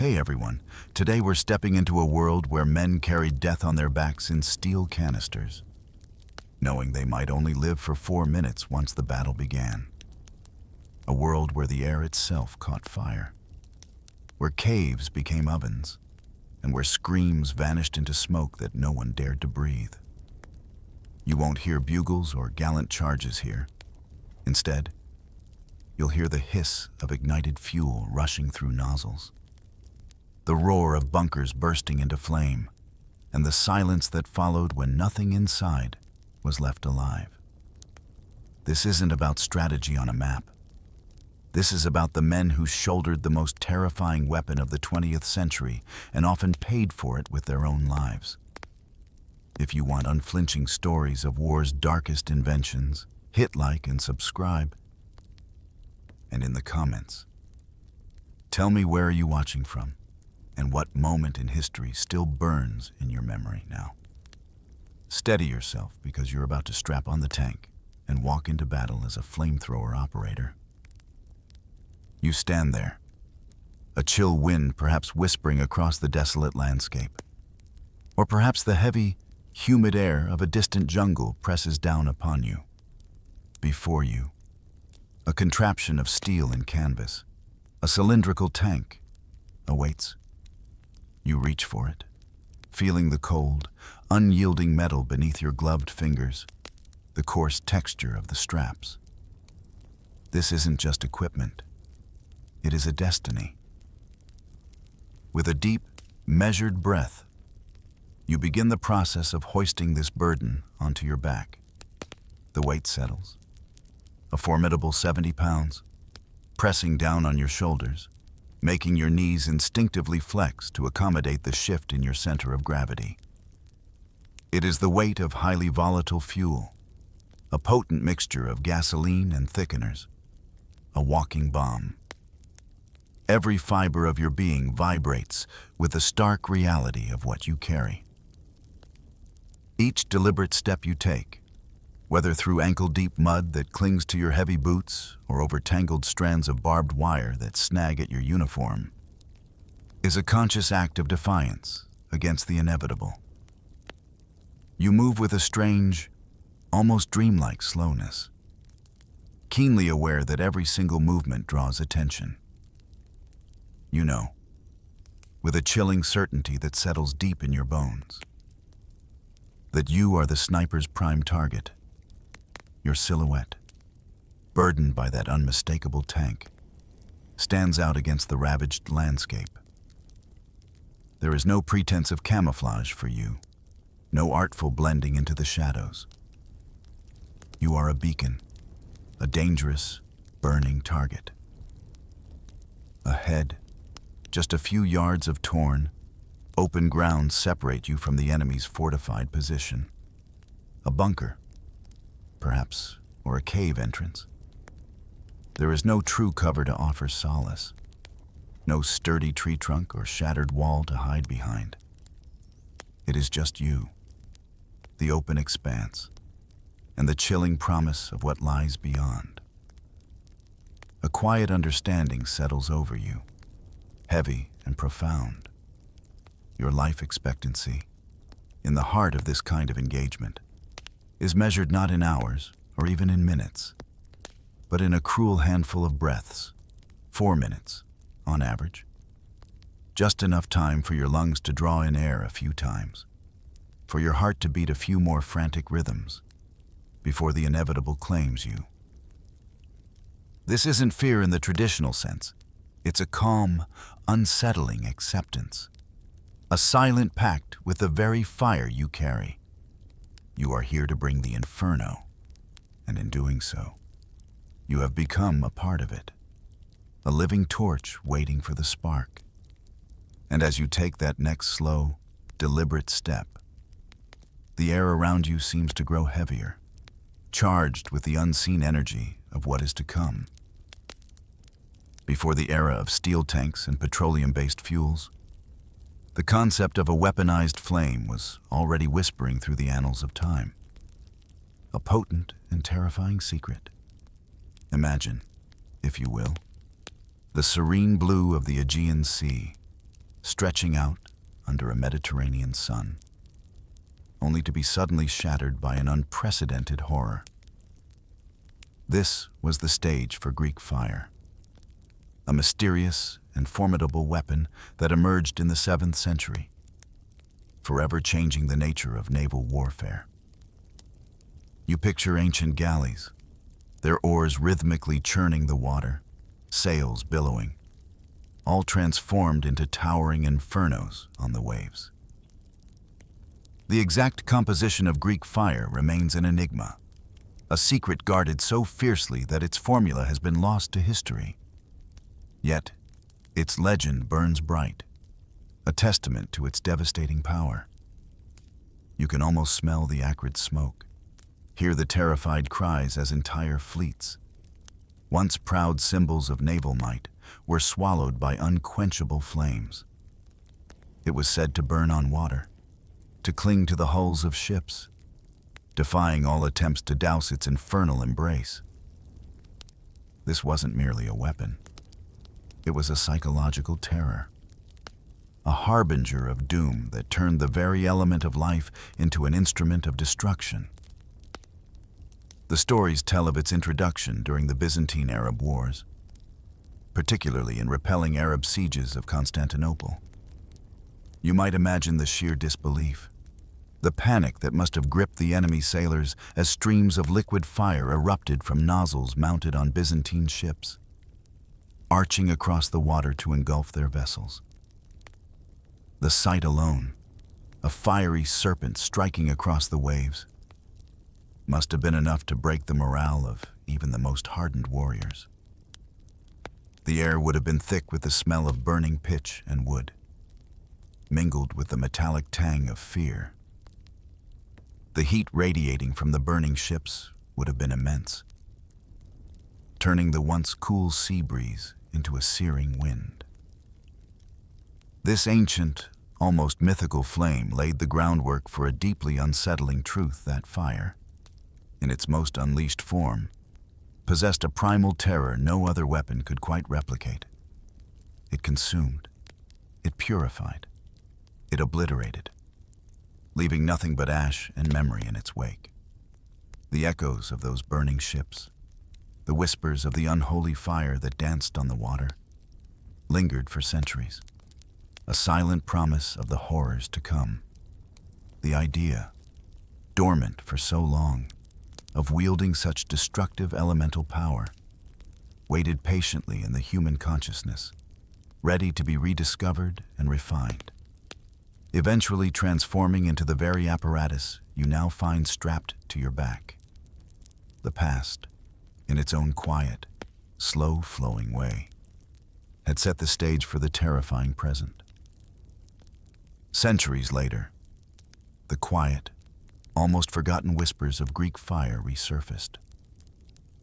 Hey everyone, today we're stepping into a world where men carried death on their backs in steel canisters, knowing they might only live for 4 minutes once the battle began. A world where the air itself caught fire, where caves became ovens, and where screams vanished into smoke that no one dared to breathe. You won't hear bugles or gallant charges here. Instead, you'll hear the hiss of ignited fuel rushing through nozzles, the roar of bunkers bursting into flame, and the silence that followed when nothing inside was left alive. This isn't about strategy on a map. This is about the men who shouldered the most terrifying weapon of the 20th century and often paid for it with their own lives. If you want unflinching stories of war's darkest inventions, hit like and subscribe. And in the comments, tell me, where are you watching from, and what moment in history still burns in your memory now? Steady yourself, because you're about to strap on the tank and walk into battle as a flamethrower operator. You stand there, a chill wind perhaps whispering across the desolate landscape. Or perhaps the heavy, humid air of a distant jungle presses down upon you. Before you, a contraption of steel and canvas, a cylindrical tank, awaits. You reach for it, feeling the cold, unyielding metal beneath your gloved fingers, the coarse texture of the straps. This isn't just equipment. It is a destiny. With a deep, measured breath, you begin the process of hoisting this burden onto your back. The weight settles, a formidable 70 pounds, pressing down on your shoulders, making your knees instinctively flex to accommodate the shift in your center of gravity. It is the weight of highly volatile fuel, a potent mixture of gasoline and thickeners, a walking bomb. Every fiber of your being vibrates with the stark reality of what you carry. Each deliberate step you take, whether through ankle-deep mud that clings to your heavy boots or over tangled strands of barbed wire that snag at your uniform, is a conscious act of defiance against the inevitable. You move with a strange, almost dreamlike slowness, keenly aware that every single movement draws attention. You know, with a chilling certainty that settles deep in your bones, that you are the sniper's prime target. Your silhouette, burdened by that unmistakable tank, stands out against the ravaged landscape. There is no pretense of camouflage for you, no artful blending into the shadows. You are a beacon, a dangerous, burning target. Ahead, just a few yards of torn, open ground separate you from the enemy's fortified position. A bunker, perhaps, or a cave entrance. There is no true cover to offer solace, no sturdy tree trunk or shattered wall to hide behind. It is just you, the open expanse, and the chilling promise of what lies beyond. A quiet understanding settles over you, heavy and profound. Your life expectancy, in the heart of this kind of engagement, is measured not in hours or even in minutes, but in a cruel handful of breaths, 4 minutes, on average. Just enough time for your lungs to draw in air a few times, for your heart to beat a few more frantic rhythms, before the inevitable claims you. This isn't fear in the traditional sense. It's a calm, unsettling acceptance, a silent pact with the very fire you carry. You are here to bring the inferno, and in doing so, you have become a part of it, a living torch waiting for the spark. And as you take that next slow, deliberate step, the air around you seems to grow heavier, charged with the unseen energy of what is to come. Before the era of steel tanks and petroleum-based fuels, the concept of a weaponized flame was already whispering through the annals of time. A potent and terrifying secret. Imagine, if you will, the serene blue of the Aegean Sea, stretching out under a Mediterranean sun, only to be suddenly shattered by an unprecedented horror. This was the stage for Greek fire, a mysterious and formidable weapon that emerged in the 7th century, forever changing the nature of naval warfare. You picture ancient galleys, their oars rhythmically churning the water, sails billowing, all transformed into towering infernos on the waves. The exact composition of Greek fire remains an enigma, a secret guarded so fiercely that its formula has been lost to history. Yet, its legend burns bright, a testament to its devastating power. You can almost smell the acrid smoke, hear the terrified cries as entire fleets, once proud symbols of naval might, were swallowed by unquenchable flames. It was said to burn on water, to cling to the hulls of ships, defying all attempts to douse its infernal embrace. This wasn't merely a weapon. It was a psychological terror, a harbinger of doom that turned the very element of life into an instrument of destruction. The stories tell of its introduction during the Byzantine Arab Wars, particularly in repelling Arab sieges of Constantinople. You might imagine the sheer disbelief, the panic that must have gripped the enemy sailors as streams of liquid fire erupted from nozzles mounted on Byzantine ships, arching across the water to engulf their vessels. The sight alone, a fiery serpent striking across the waves, must have been enough to break the morale of even the most hardened warriors. The air would have been thick with the smell of burning pitch and wood, mingled with the metallic tang of fear. The heat radiating from the burning ships would have been immense, turning the once cool sea breeze into a searing wind. This ancient, almost mythical flame laid the groundwork for a deeply unsettling truth that fire, in its most unleashed form, possessed a primal terror no other weapon could quite replicate. It consumed, it purified, it obliterated, leaving nothing but ash and memory in its wake. The echoes of those burning ships, the whispers of the unholy fire that danced on the water, lingered for centuries, a silent promise of the horrors to come. The idea, dormant for so long, of wielding such destructive elemental power, waited patiently in the human consciousness, ready to be rediscovered and refined, eventually transforming into the very apparatus you now find strapped to your back. The past, in its own quiet, slow-flowing way, had set the stage for the terrifying present. Centuries later, the quiet, almost forgotten whispers of Greek fire resurfaced,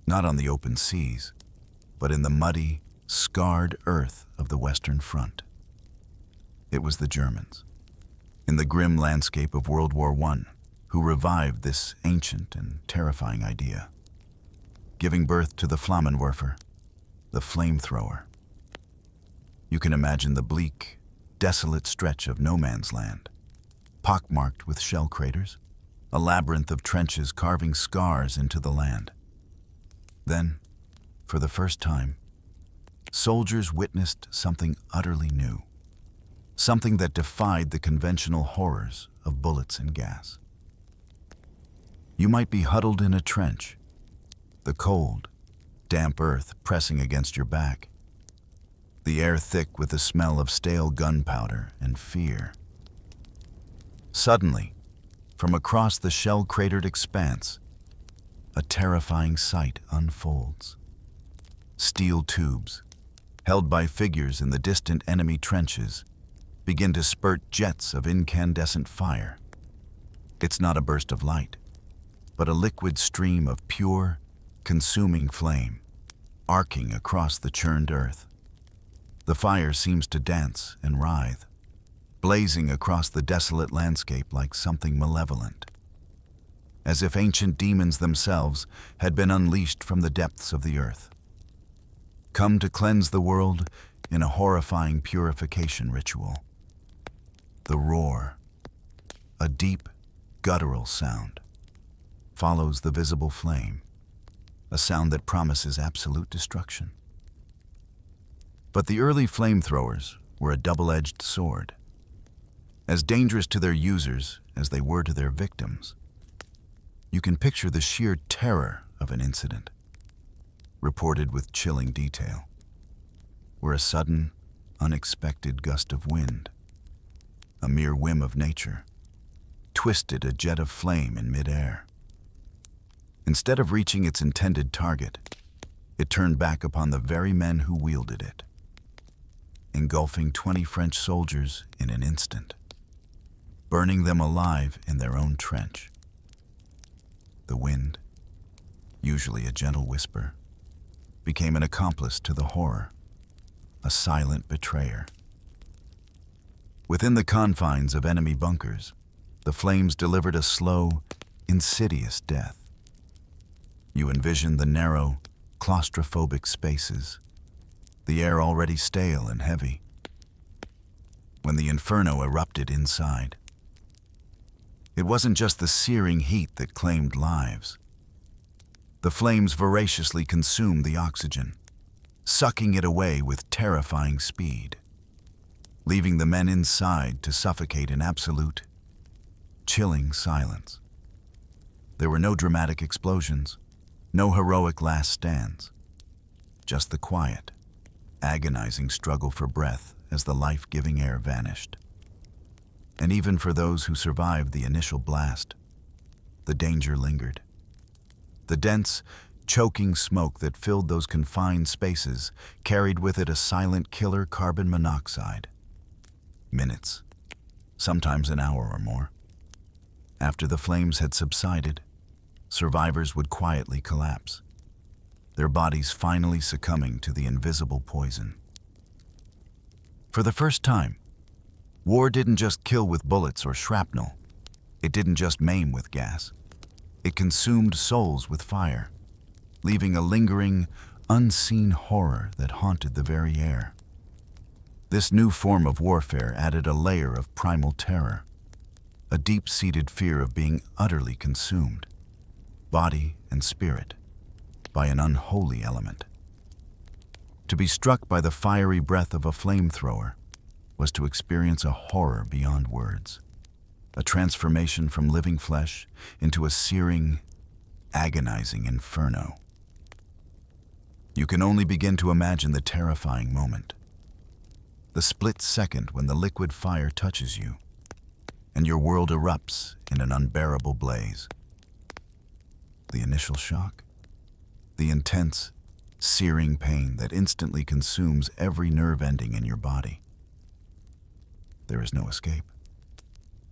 not on the open seas, but in the muddy, scarred earth of the Western Front. It was the Germans, in the grim landscape of World War I, who revived this ancient and terrifying idea, giving birth to the Flammenwerfer, the flamethrower. You can imagine the bleak, desolate stretch of no man's land, pockmarked with shell craters, a labyrinth of trenches carving scars into the land. Then, for the first time, soldiers witnessed something utterly new, something that defied the conventional horrors of bullets and gas. You might be huddled in a trench, the cold, damp earth pressing against your back, the air thick with the smell of stale gunpowder and fear. Suddenly, from across the shell-cratered expanse, a terrifying sight unfolds. Steel tubes, held by figures in the distant enemy trenches, begin to spurt jets of incandescent fire. It's not a burst of light, but a liquid stream of pure, consuming flame, arcing across the churned earth. The fire seems to dance and writhe, blazing across the desolate landscape like something malevolent, as if ancient demons themselves had been unleashed from the depths of the earth, come to cleanse the world in a horrifying purification ritual. The roar, a deep, guttural sound, follows the visible flame, a sound that promises absolute destruction. But the early flamethrowers were a double-edged sword, as dangerous to their users as they were to their victims. You can picture the sheer terror of an incident, reported with chilling detail, where a sudden, unexpected gust of wind, a mere whim of nature, twisted a jet of flame in midair. Instead of reaching its intended target, it turned back upon the very men who wielded it, engulfing 20 French soldiers in an instant, burning them alive in their own trench. The wind, usually a gentle whisper, became an accomplice to the horror, a silent betrayer. Within the confines of enemy bunkers, the flames delivered a slow, insidious death. You envisioned the narrow, claustrophobic spaces, the air already stale and heavy, when the inferno erupted inside. It wasn't just the searing heat that claimed lives. The flames voraciously consumed the oxygen, sucking it away with terrifying speed, leaving the men inside to suffocate in absolute, chilling silence. There were no dramatic explosions, no heroic last stands, just the quiet, agonizing struggle for breath as the life-giving air vanished. And even for those who survived the initial blast, the danger lingered. The dense, choking smoke that filled those confined spaces carried with it a silent killer carbon monoxide. Minutes, sometimes an hour or more. After the flames had subsided, survivors would quietly collapse, their bodies finally succumbing to the invisible poison. For the first time, war didn't just kill with bullets or shrapnel. It didn't just maim with gas. It consumed souls with fire, leaving a lingering, unseen horror that haunted the very air. This new form of warfare added a layer of primal terror, a deep-seated fear of being utterly consumed, body and spirit, by an unholy element. To be struck by the fiery breath of a flamethrower was to experience a horror beyond words, a transformation from living flesh into a searing, agonizing inferno. You can only begin to imagine the terrifying moment, the split second when the liquid fire touches you and your world erupts in an unbearable blaze. The initial shock, the intense, searing pain that instantly consumes every nerve ending in your body. There is no escape,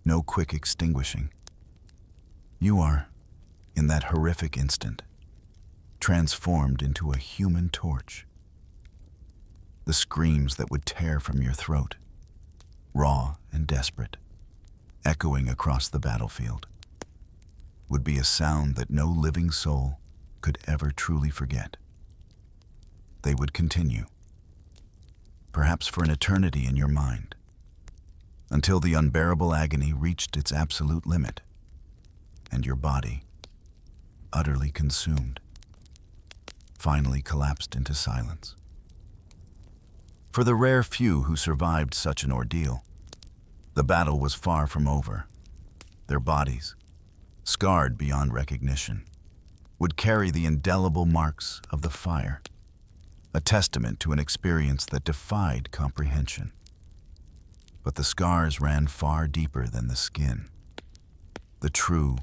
no quick extinguishing. You are, in that horrific instant, transformed into a human torch. The screams that would tear from your throat, raw and desperate, echoing across the battlefield, would be a sound that no living soul could ever truly forget. They would continue, perhaps for an eternity in your mind, until the unbearable agony reached its absolute limit, and your body, utterly consumed, finally collapsed into silence. For the rare few who survived such an ordeal, the battle was far from over. Their bodies, scarred beyond recognition, would carry the indelible marks of the fire, a testament to an experience that defied comprehension. But the scars ran far deeper than the skin. The true,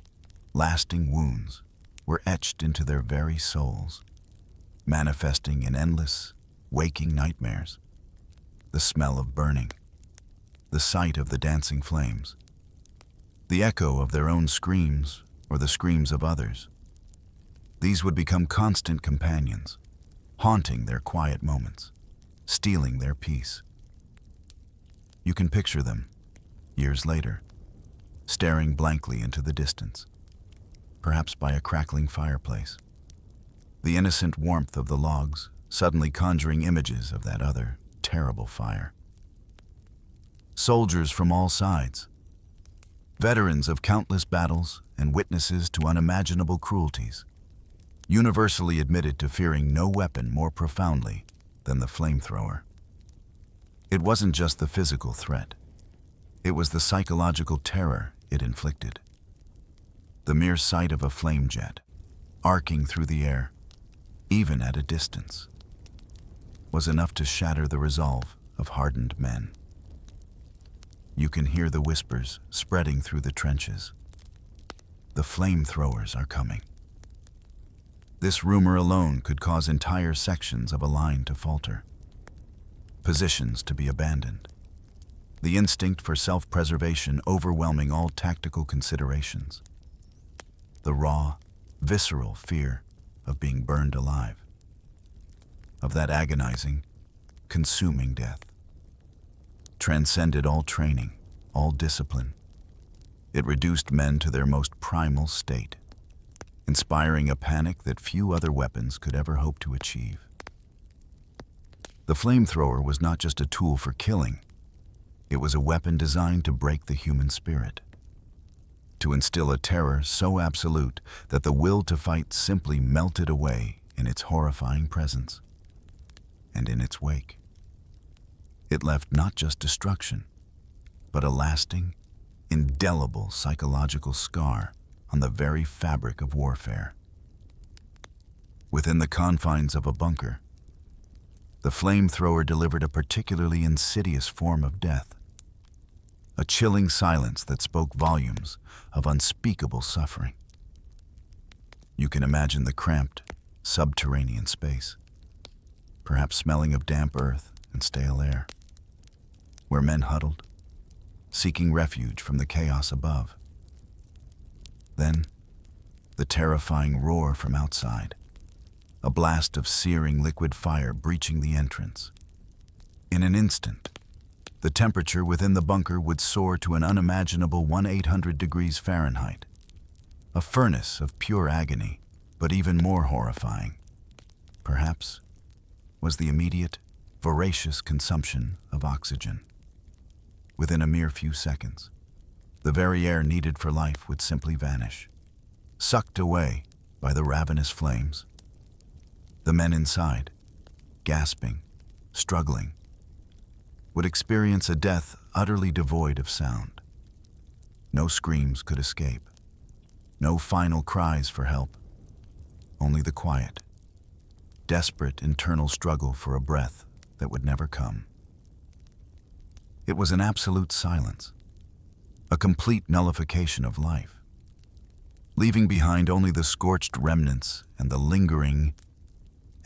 lasting wounds were etched into their very souls, manifesting in endless, waking nightmares. The smell of burning, the sight of the dancing flames, the echo of their own screams or the screams of others. These would become constant companions, haunting their quiet moments, stealing their peace. You can picture them, years later, staring blankly into the distance, perhaps by a crackling fireplace, the innocent warmth of the logs suddenly conjuring images of that other, terrible fire. soldiers from all sides, veterans of countless battles and witnesses to unimaginable cruelties, universally admitted to fearing no weapon more profoundly than the flamethrower. It wasn't just the physical threat. It was the psychological terror it inflicted. The mere sight of a flame jet, arcing through the air, even at a distance, was enough to shatter the resolve of hardened men. You can hear the whispers spreading through the trenches. The flamethrowers are coming. This rumor alone could cause entire sections of a line to falter, positions to be abandoned, the instinct for self-preservation overwhelming all tactical considerations, the raw, visceral fear of being burned alive, of that agonizing, consuming death. Transcended all training, all discipline. It reduced men to their most primal state, inspiring a panic that few other weapons could ever hope to achieve. The flamethrower was not just a tool for killing. It was a weapon designed to break the human spirit, to instill a terror so absolute that the will to fight simply melted away in its horrifying presence. And in its wake, it left not just destruction, but a lasting, indelible psychological scar on the very fabric of warfare. Within the confines of a bunker, the flamethrower delivered a particularly insidious form of death, a chilling silence that spoke volumes of unspeakable suffering. You can imagine the cramped, subterranean space, perhaps smelling of damp earth and stale air, where men huddled, seeking refuge from the chaos above. Then, the terrifying roar from outside, a blast of searing liquid fire breaching the entrance. In an instant, the temperature within the bunker would soar to an unimaginable 1,800 degrees Fahrenheit, a furnace of pure agony, but even more horrifying, perhaps, was the immediate, voracious consumption of oxygen. Within a mere few seconds, the very air needed for life would simply vanish, sucked away by the ravenous flames. The men inside, gasping, struggling, would experience a death utterly devoid of sound. No screams could escape, no final cries for help, only the quiet, desperate internal struggle for a breath that would never come. It was an absolute silence, a complete nullification of life, leaving behind only the scorched remnants and the lingering,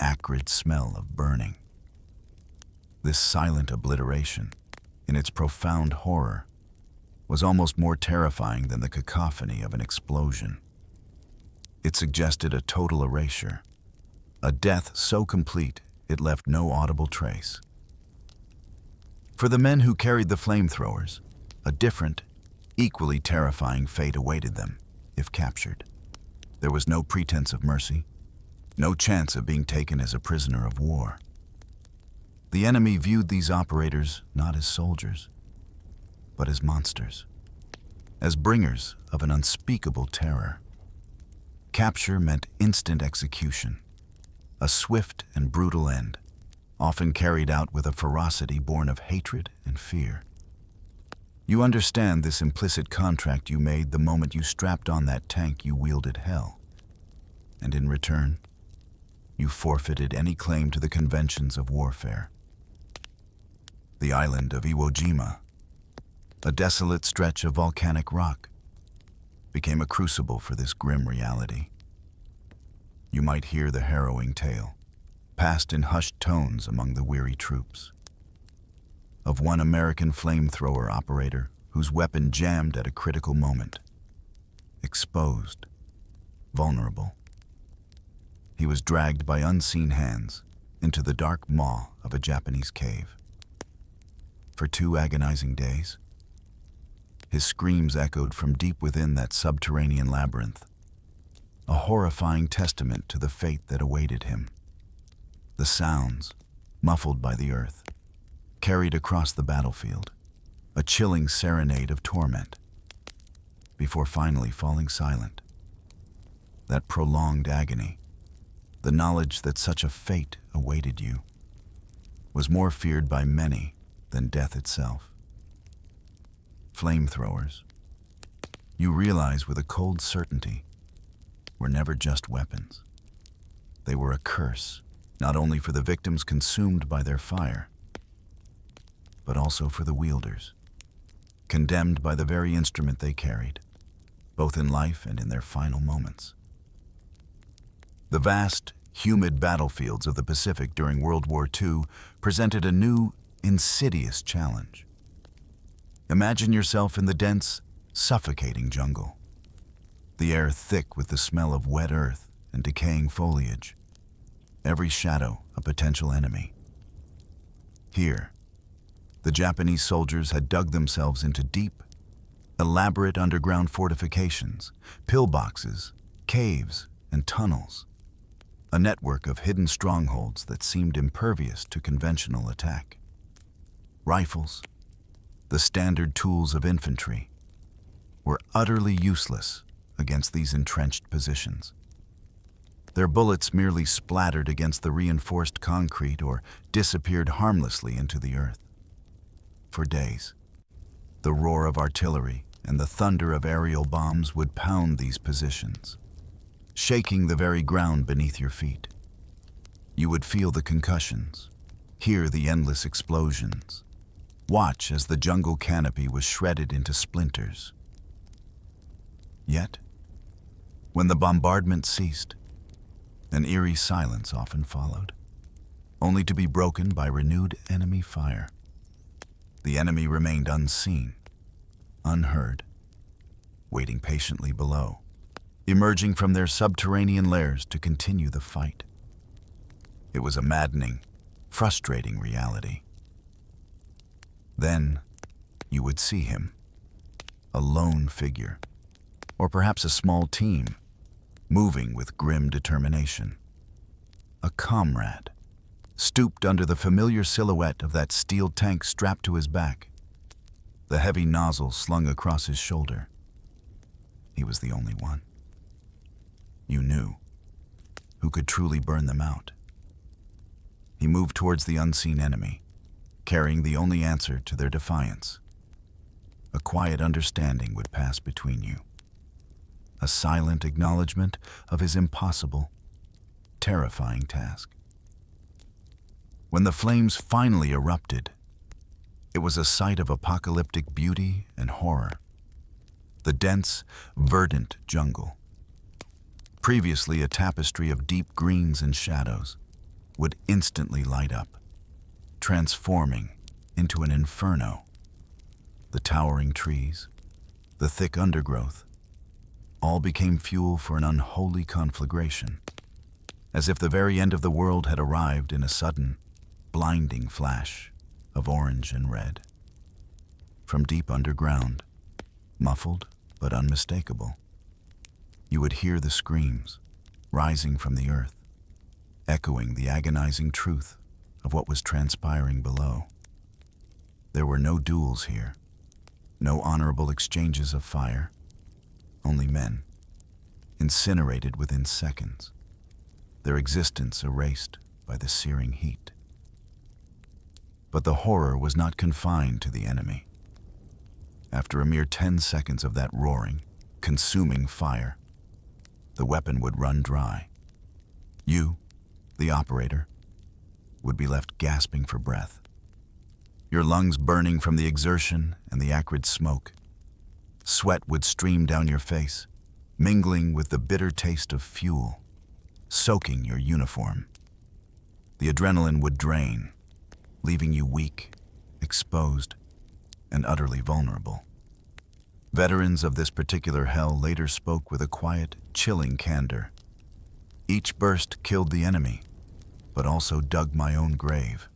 acrid smell of burning. This silent obliteration, in its profound horror, was almost more terrifying than the cacophony of an explosion. It suggested a total erasure, a death so complete it left no audible trace. For the men who carried the flamethrowers, a different, equally terrifying fate awaited them, if captured. There was no pretense of mercy, no chance of being taken as a prisoner of war. The enemy viewed these operators not as soldiers, but as monsters, as bringers of an unspeakable terror. Capture meant instant execution, a swift and brutal end, often carried out with a ferocity born of hatred and fear. You understand this implicit contract you made the moment you strapped on that tank you wielded hell, and in return, you forfeited any claim to the conventions of warfare. The island of Iwo Jima, a desolate stretch of volcanic rock, became a crucible for this grim reality. You might hear the harrowing tale, passed in hushed tones among the weary troops, of one American flamethrower operator whose weapon jammed at a critical moment, exposed, vulnerable. He was dragged by unseen hands into the dark maw of a Japanese cave. For 2 agonizing days, his screams echoed from deep within that subterranean labyrinth, a horrifying testament to the fate that awaited him. The sounds, muffled by the earth, carried across the battlefield, a chilling serenade of torment, before finally falling silent. That prolonged agony, the knowledge that such a fate awaited you, was more feared by many than death itself. Flamethrowers, you realize with a cold certainty, were never just weapons. They were a curse, not only for the victims consumed by their fire, but also for the wielders, condemned by the very instrument they carried, both in life and in their final moments. The vast, humid battlefields of the Pacific during World War II presented a new, insidious challenge. Imagine yourself in the dense, suffocating jungle, the air thick with the smell of wet earth and decaying foliage, every shadow a potential enemy. Here, the Japanese soldiers had dug themselves into deep, elaborate underground fortifications, pillboxes, caves, and tunnels, a network of hidden strongholds that seemed impervious to conventional attack. Rifles, the standard tools of infantry, were utterly useless against these entrenched positions. Their bullets merely splattered against the reinforced concrete or disappeared harmlessly into the earth. For days, the roar of artillery and the thunder of aerial bombs would pound these positions, shaking the very ground beneath your feet. You would feel the concussions, hear the endless explosions, watch as the jungle canopy was shredded into splinters. Yet, when the bombardment ceased, an eerie silence often followed, only to be broken by renewed enemy fire. The enemy remained unseen, unheard, waiting patiently below, emerging from their subterranean lairs to continue the fight. It was a maddening, frustrating reality. Then, you would see him, a lone figure, or perhaps a small team, moving with grim determination. A comrade, stooped under the familiar silhouette of that steel tank strapped to his back, the heavy nozzle slung across his shoulder. He was the only one. You knew, who could truly burn them out. He moved towards the unseen enemy, carrying the only answer to their defiance. A quiet understanding would pass between you, a silent acknowledgement of his impossible, terrifying task. When the flames finally erupted, it was a sight of apocalyptic beauty and horror. The dense, verdant jungle, previously a tapestry of deep greens and shadows, would instantly light up, transforming into an inferno. The towering trees, the thick undergrowth, all became fuel for an unholy conflagration, as if the very end of the world had arrived in a sudden, blinding flash of orange and red. From deep underground, muffled but unmistakable, you would hear the screams rising from the earth, echoing the agonizing truth of what was transpiring below. There were no duels here, no honorable exchanges of fire, only men, incinerated within seconds, their existence erased by the searing heat. But the horror was not confined to the enemy. After a mere 10 seconds of that roaring, consuming fire, the weapon would run dry. You, the operator, would be left gasping for breath, your lungs burning from the exertion and the acrid smoke. Sweat would stream down your face, mingling with the bitter taste of fuel, soaking your uniform. The adrenaline would drain, leaving you weak, exposed, and utterly vulnerable. Veterans of this particular hell later spoke with a quiet, chilling candor. Each burst killed the enemy, but also dug my own grave.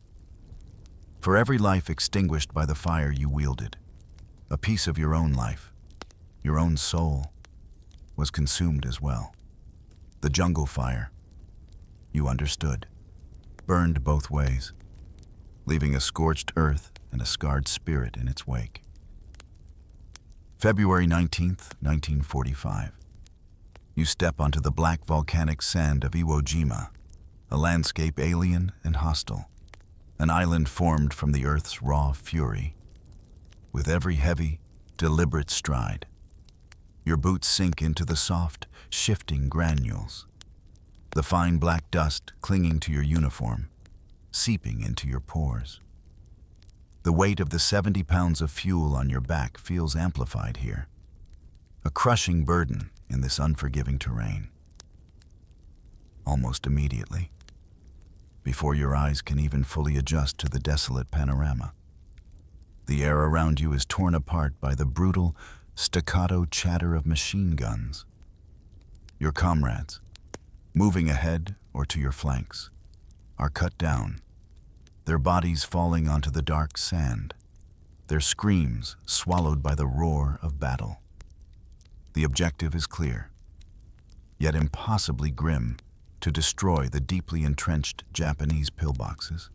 For every life extinguished by the fire you wielded, a piece of your own life, your own soul, was consumed as well. The jungle fire, you understood, burned both ways, leaving a scorched earth and a scarred spirit in its wake. February 19th, 1945. You step onto the black volcanic sand of Iwo Jima, a landscape alien and hostile, an island formed from the Earth's raw fury. With every heavy, deliberate stride, your boots sink into the soft, shifting granules, the fine black dust clinging to your uniform, seeping into your pores. The weight of the 70 pounds of fuel on your back feels amplified here, a crushing burden in this unforgiving terrain. Almost immediately, before your eyes can even fully adjust to the desolate panorama, the air around you is torn apart by the brutal, staccato chatter of machine guns. Your comrades, moving ahead or to your flanks, are cut down, their bodies falling onto the dark sand, their screams swallowed by the roar of battle. The objective is clear, yet impossibly grim: to destroy the deeply entrenched Japanese pillboxes,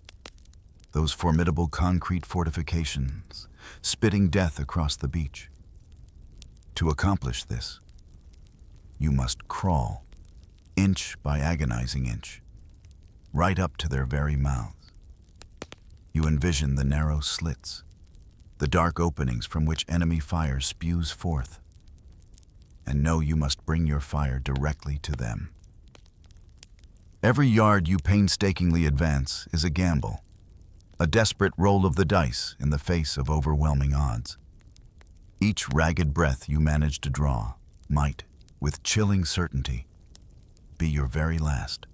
those formidable concrete fortifications spitting death across the beach. To accomplish this, you must crawl, inch by agonizing inch, right up to their very mouths. You envision the narrow slits, the dark openings from which enemy fire spews forth, and know you must bring your fire directly to them. Every yard you painstakingly advance is a gamble, a desperate roll of the dice in the face of overwhelming odds. Each ragged breath you manage to draw might, with chilling certainty, be your very last.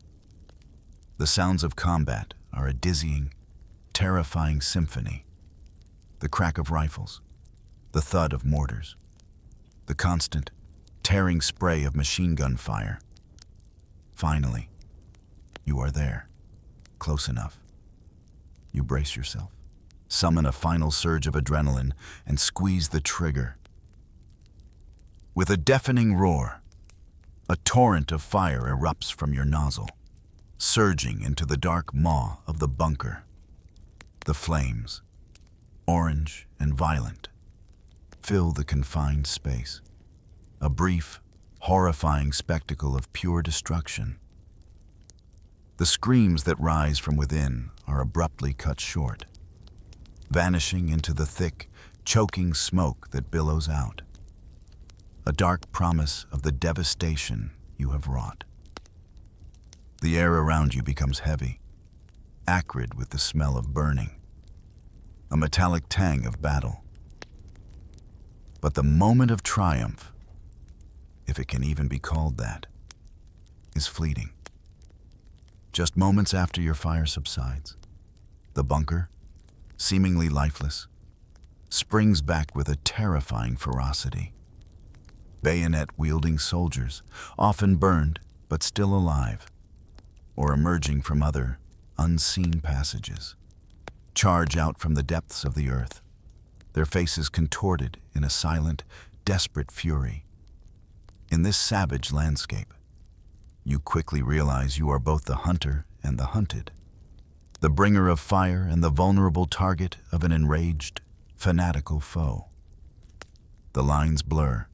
The sounds of combat are a dizzying, terrifying symphony. The crack of rifles, the thud of mortars, the constant, tearing spray of machine gun fire. Finally, you are there, close enough. You brace yourself, summon a final surge of adrenaline, and squeeze the trigger. With a deafening roar, a torrent of fire erupts from your nozzle, surging into the dark maw of the bunker. The flames, orange and violent, fill the confined space, a brief, horrifying spectacle of pure destruction. The screams that rise from within are abruptly cut short, vanishing into the thick, choking smoke that billows out, a dark promise of the devastation you have wrought. The air around you becomes heavy, acrid with the smell of burning, a metallic tang of battle. But the moment of triumph, if it can even be called that, is fleeting. Just moments after your fire subsides, the bunker, seemingly lifeless, springs back with a terrifying ferocity. Bayonet-wielding soldiers, often burned but still alive, or emerging from other, unseen passages, charge out from the depths of the earth, their faces contorted in a silent, desperate fury. In this savage landscape, you quickly realize you are both the hunter and the hunted, the bringer of fire and the vulnerable target of an enraged, fanatical foe. The lines blur,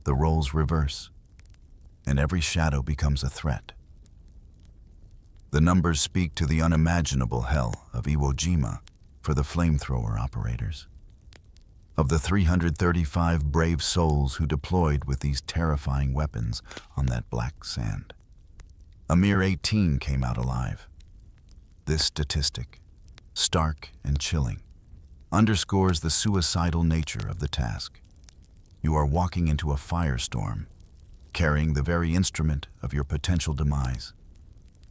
the roles reverse, and every shadow becomes a threat. The numbers speak to the unimaginable hell of Iwo Jima for the flamethrower operators. Of the 335 brave souls who deployed with these terrifying weapons on that black sand, a mere 18 came out alive. This statistic, stark and chilling, underscores the suicidal nature of the task. You are walking into a firestorm, carrying the very instrument of your potential demise,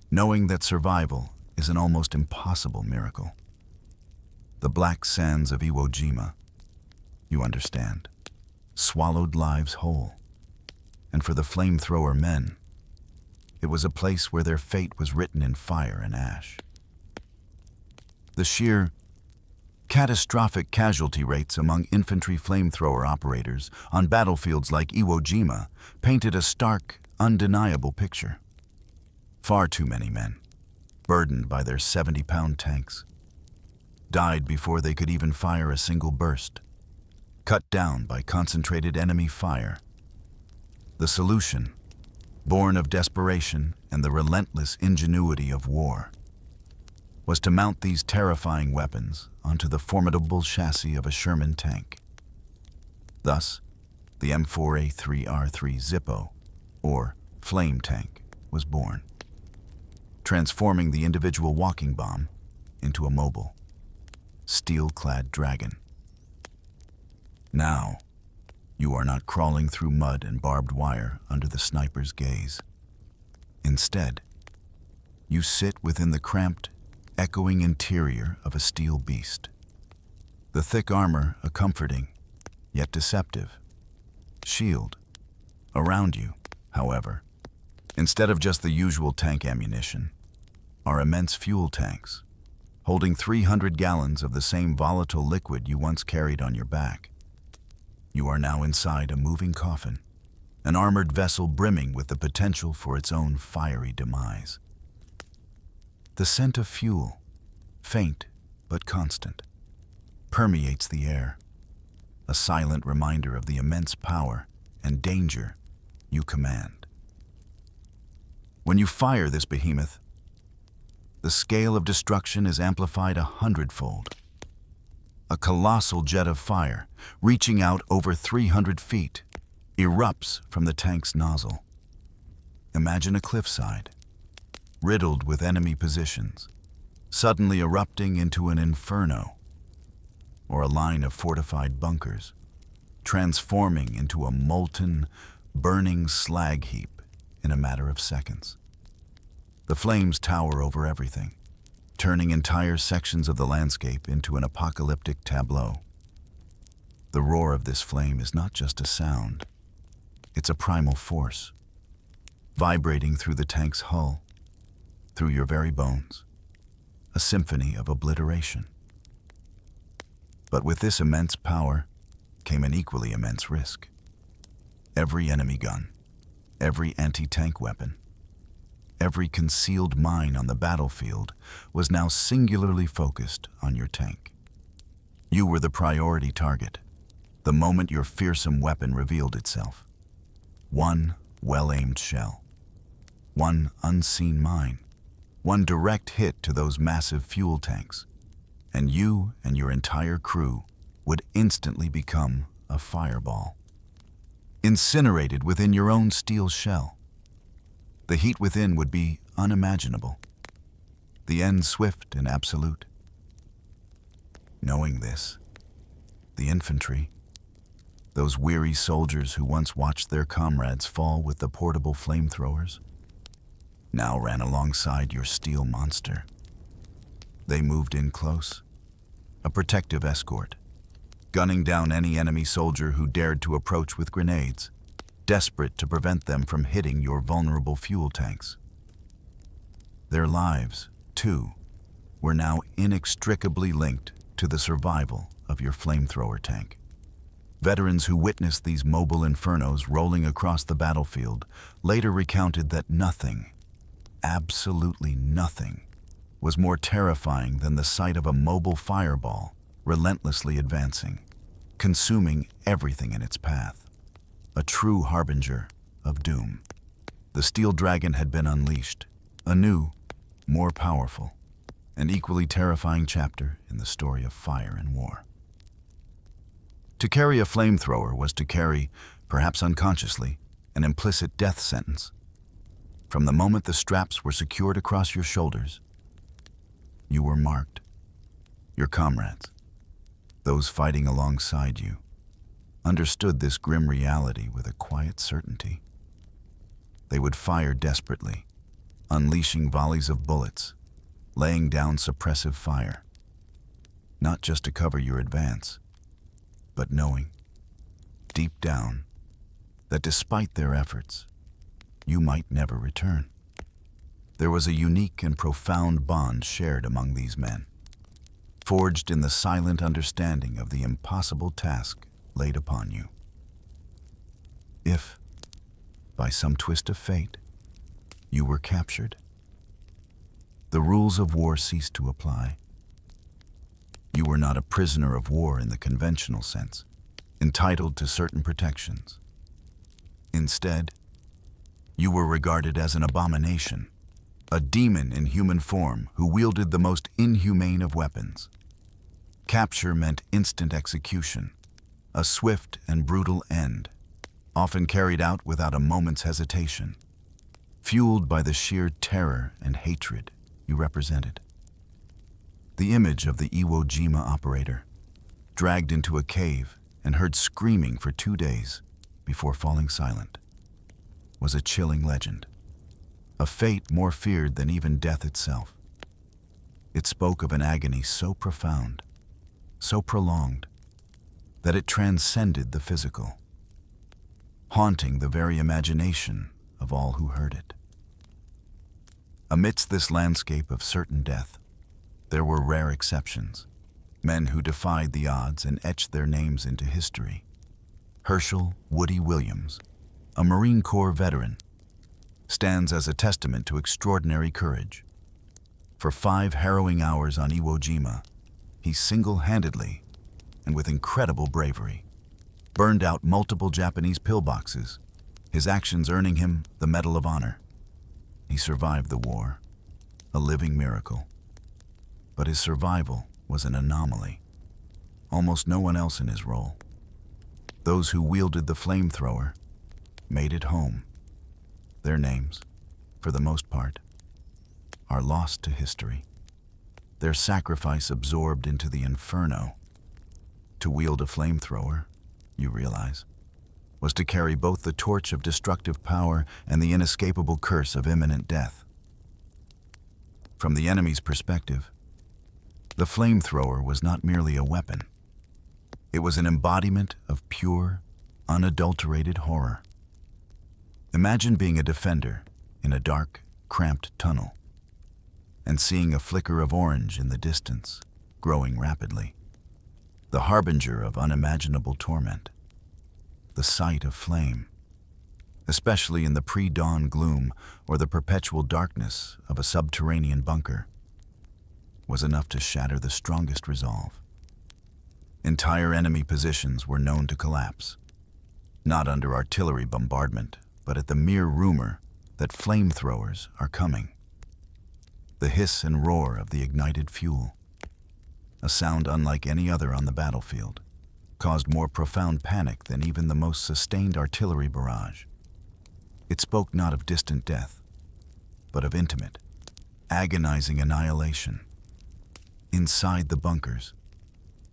knowing that survival is an almost impossible miracle. The black sands of Iwo Jima, you understand, swallowed lives whole. And for the flamethrower men, it was a place where their fate was written in fire and ash. The sheer, catastrophic casualty rates among infantry flamethrower operators on battlefields like Iwo Jima painted a stark, undeniable picture. Far too many men, burdened by their 70-pound tanks, died before they could even fire a single burst. cut down by concentrated enemy fire. The solution, born of desperation and the relentless ingenuity of war, was to mount these terrifying weapons onto the formidable chassis of a Sherman tank. Thus, the M4A3R3 Zippo, or flame tank, was born, transforming the individual walking bomb into a mobile, steel-clad dragon. Now, you are not crawling through mud and barbed wire under the sniper's gaze. Instead, you sit within the cramped, echoing interior of a steel beast. The thick armor a comforting, yet deceptive, shield. Around you, however, instead of just the usual tank ammunition, are immense fuel tanks, holding 300 gallons of the same volatile liquid you once carried on your back. You are now inside a moving coffin, an armored vessel brimming with the potential for its own fiery demise. The scent of fuel, faint but constant, permeates the air, a silent reminder of the immense power and danger you command. When you fire this behemoth, the scale of destruction is amplified 100-fold. A colossal jet of fire, reaching out over 300 feet, erupts from the tank's nozzle. Imagine a cliffside, riddled with enemy positions, suddenly erupting into an inferno, or a line of fortified bunkers, transforming into a molten, burning slag heap in a matter of seconds. The flames tower over everything, turning entire sections of the landscape into an apocalyptic tableau. The roar of this flame is not just a sound, it's a primal force, vibrating through the tank's hull, through your very bones, a symphony of obliteration. But with this immense power came an equally immense risk. Every enemy gun, every anti-tank weapon, every concealed mine on the battlefield was now singularly focused on your tank. You were the priority target the moment your fearsome weapon revealed itself. One well-aimed shell, one unseen mine, one direct hit to those massive fuel tanks, and you and your entire crew would instantly become a fireball, incinerated within your own steel shell. The heat within would be unimaginable, the end swift and absolute. Knowing this, the infantry, those weary soldiers who once watched their comrades fall with the portable flamethrowers, now ran alongside your steel monster. They moved in close, a protective escort, gunning down any enemy soldier who dared to approach with grenades, desperate to prevent them from hitting your vulnerable fuel tanks. Their lives, too, were now inextricably linked to the survival of your flamethrower tank. Veterans who witnessed these mobile infernos rolling across the battlefield later recounted that nothing, absolutely nothing, was more terrifying than the sight of a mobile fireball relentlessly advancing, consuming everything in its path. A true harbinger of doom. The steel dragon had been unleashed, a new, more powerful, and equally terrifying chapter in the story of fire and war. To carry a flamethrower was to carry, perhaps unconsciously, an implicit death sentence. From the moment the straps were secured across your shoulders, you were marked. Your comrades, those fighting alongside you, understood this grim reality with a quiet certainty. They would fire desperately, unleashing volleys of bullets, laying down suppressive fire, not just to cover your advance, but knowing, deep down, that despite their efforts, you might never return. There was a unique and profound bond shared among these men, forged in the silent understanding of the impossible task laid upon you. If, by some twist of fate, you were captured, the rules of war ceased to apply. You were not a prisoner of war in the conventional sense. entitled to certain protections. Instead, you were regarded as an abomination, a demon in human form who wielded the most inhumane of weapons. Capture meant instant execution, a swift and brutal end, often carried out without a moment's hesitation, fueled by the sheer terror and hatred you represented. The image of the Iwo Jima operator, dragged into a cave and heard screaming for 2 days before falling silent, was a chilling legend, a fate more feared than even death itself. It spoke of an agony so profound, so prolonged, that it transcended the physical, haunting the very imagination of all who heard it. Amidst this landscape of certain death, there were rare exceptions, men who defied the odds and etched their names into history. Herschel Woody Williams, a Marine Corps veteran, stands as a testament to extraordinary courage. For 5 harrowing hours on Iwo Jima, he single-handedly, and with incredible bravery, burned out multiple Japanese pillboxes, his actions earning him the Medal of Honor. He survived the war, a living miracle. But his survival was an anomaly. Almost no one else in his role, those who wielded the flamethrower, made it home. Their names, for the most part, are lost to history, their sacrifice absorbed into the inferno. To wield a flamethrower, you realize, was to carry both the torch of destructive power and the inescapable curse of imminent death. From the enemy's perspective, the flamethrower was not merely a weapon. It was an embodiment of pure, unadulterated horror. Imagine being a defender in a dark, cramped tunnel and seeing a flicker of orange in the distance, growing rapidly, the harbinger of unimaginable torment. The sight of flame, especially in the pre-dawn gloom or the perpetual darkness of a subterranean bunker, was enough to shatter the strongest resolve. Entire enemy positions were known to collapse, not under artillery bombardment, but at the mere rumor that flamethrowers are coming. The hiss and roar of the ignited fuel, a sound unlike any other on the battlefield, caused more profound panic than even the most sustained artillery barrage. It spoke not of distant death, but of intimate, agonizing annihilation. Inside the bunkers,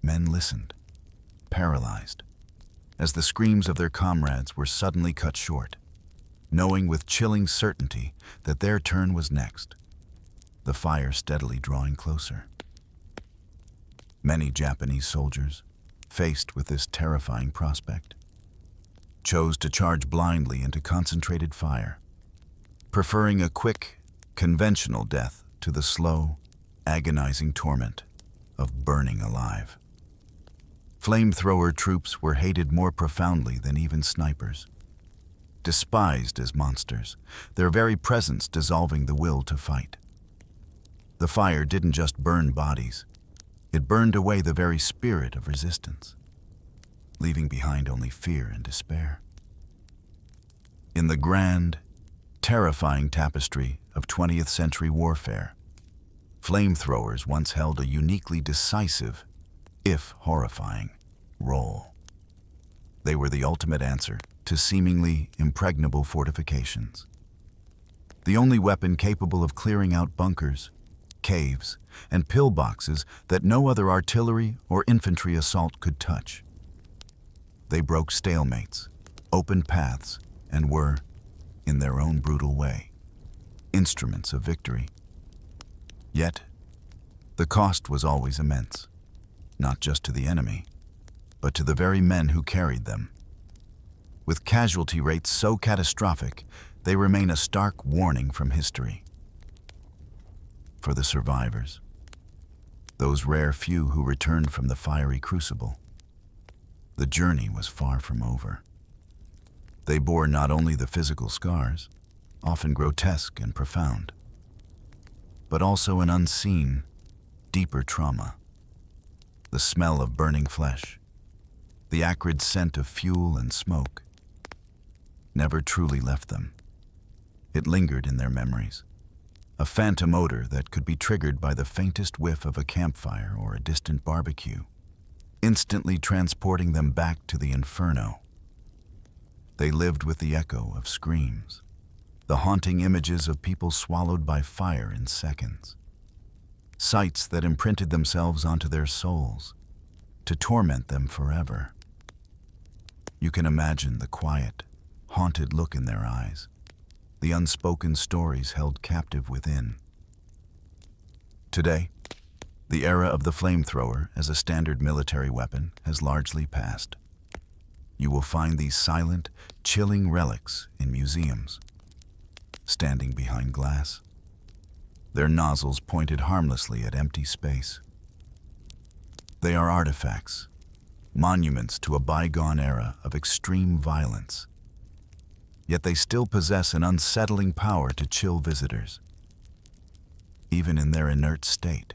men listened, paralyzed, as the screams of their comrades were suddenly cut short, knowing with chilling certainty that their turn was next, the fire steadily drawing closer. Many Japanese soldiers, faced with this terrifying prospect, chose to charge blindly into concentrated fire, preferring a quick, conventional death to the slow, agonizing torment of burning alive. Flamethrower troops were hated more profoundly than even snipers. Despised as monsters, their very presence dissolving the will to fight. The fire didn't just burn bodies, it burned away the very spirit of resistance, leaving behind only fear and despair. In the grand, terrifying tapestry of 20th century warfare, flamethrowers once held a uniquely decisive, if horrifying, role. They were the ultimate answer to seemingly impregnable fortifications. The only weapon capable of clearing out bunkers, caves, and pillboxes that no other artillery or infantry assault could touch. They broke stalemates, opened paths, and were, in their own brutal way, instruments of victory. Yet, the cost was always immense, not just to the enemy, but to the very men who carried them. With casualty rates so catastrophic, they remain a stark warning from history. For the survivors, those rare few who returned from the fiery crucible, the journey was far from over. They bore not only the physical scars, often grotesque and profound, but also an unseen, deeper trauma. The smell of burning flesh, The acrid scent of fuel and smoke never truly left them. It lingered in their memories, a phantom odor that could be triggered by the faintest whiff of a campfire or a distant barbecue, instantly transporting them back to the inferno. They lived with the echo of screams, the haunting images of people swallowed by fire in seconds, sights that imprinted themselves onto their souls to torment them forever. You can imagine the quiet, haunted look in their eyes, the unspoken stories held captive within. Today, the era of the flamethrower as a standard military weapon has largely passed. You will find these silent, chilling relics in museums, standing behind glass, their nozzles pointed harmlessly at empty space. They are artifacts, monuments to a bygone era of extreme violence. Yet they still possess an unsettling power to chill visitors, even in their inert state.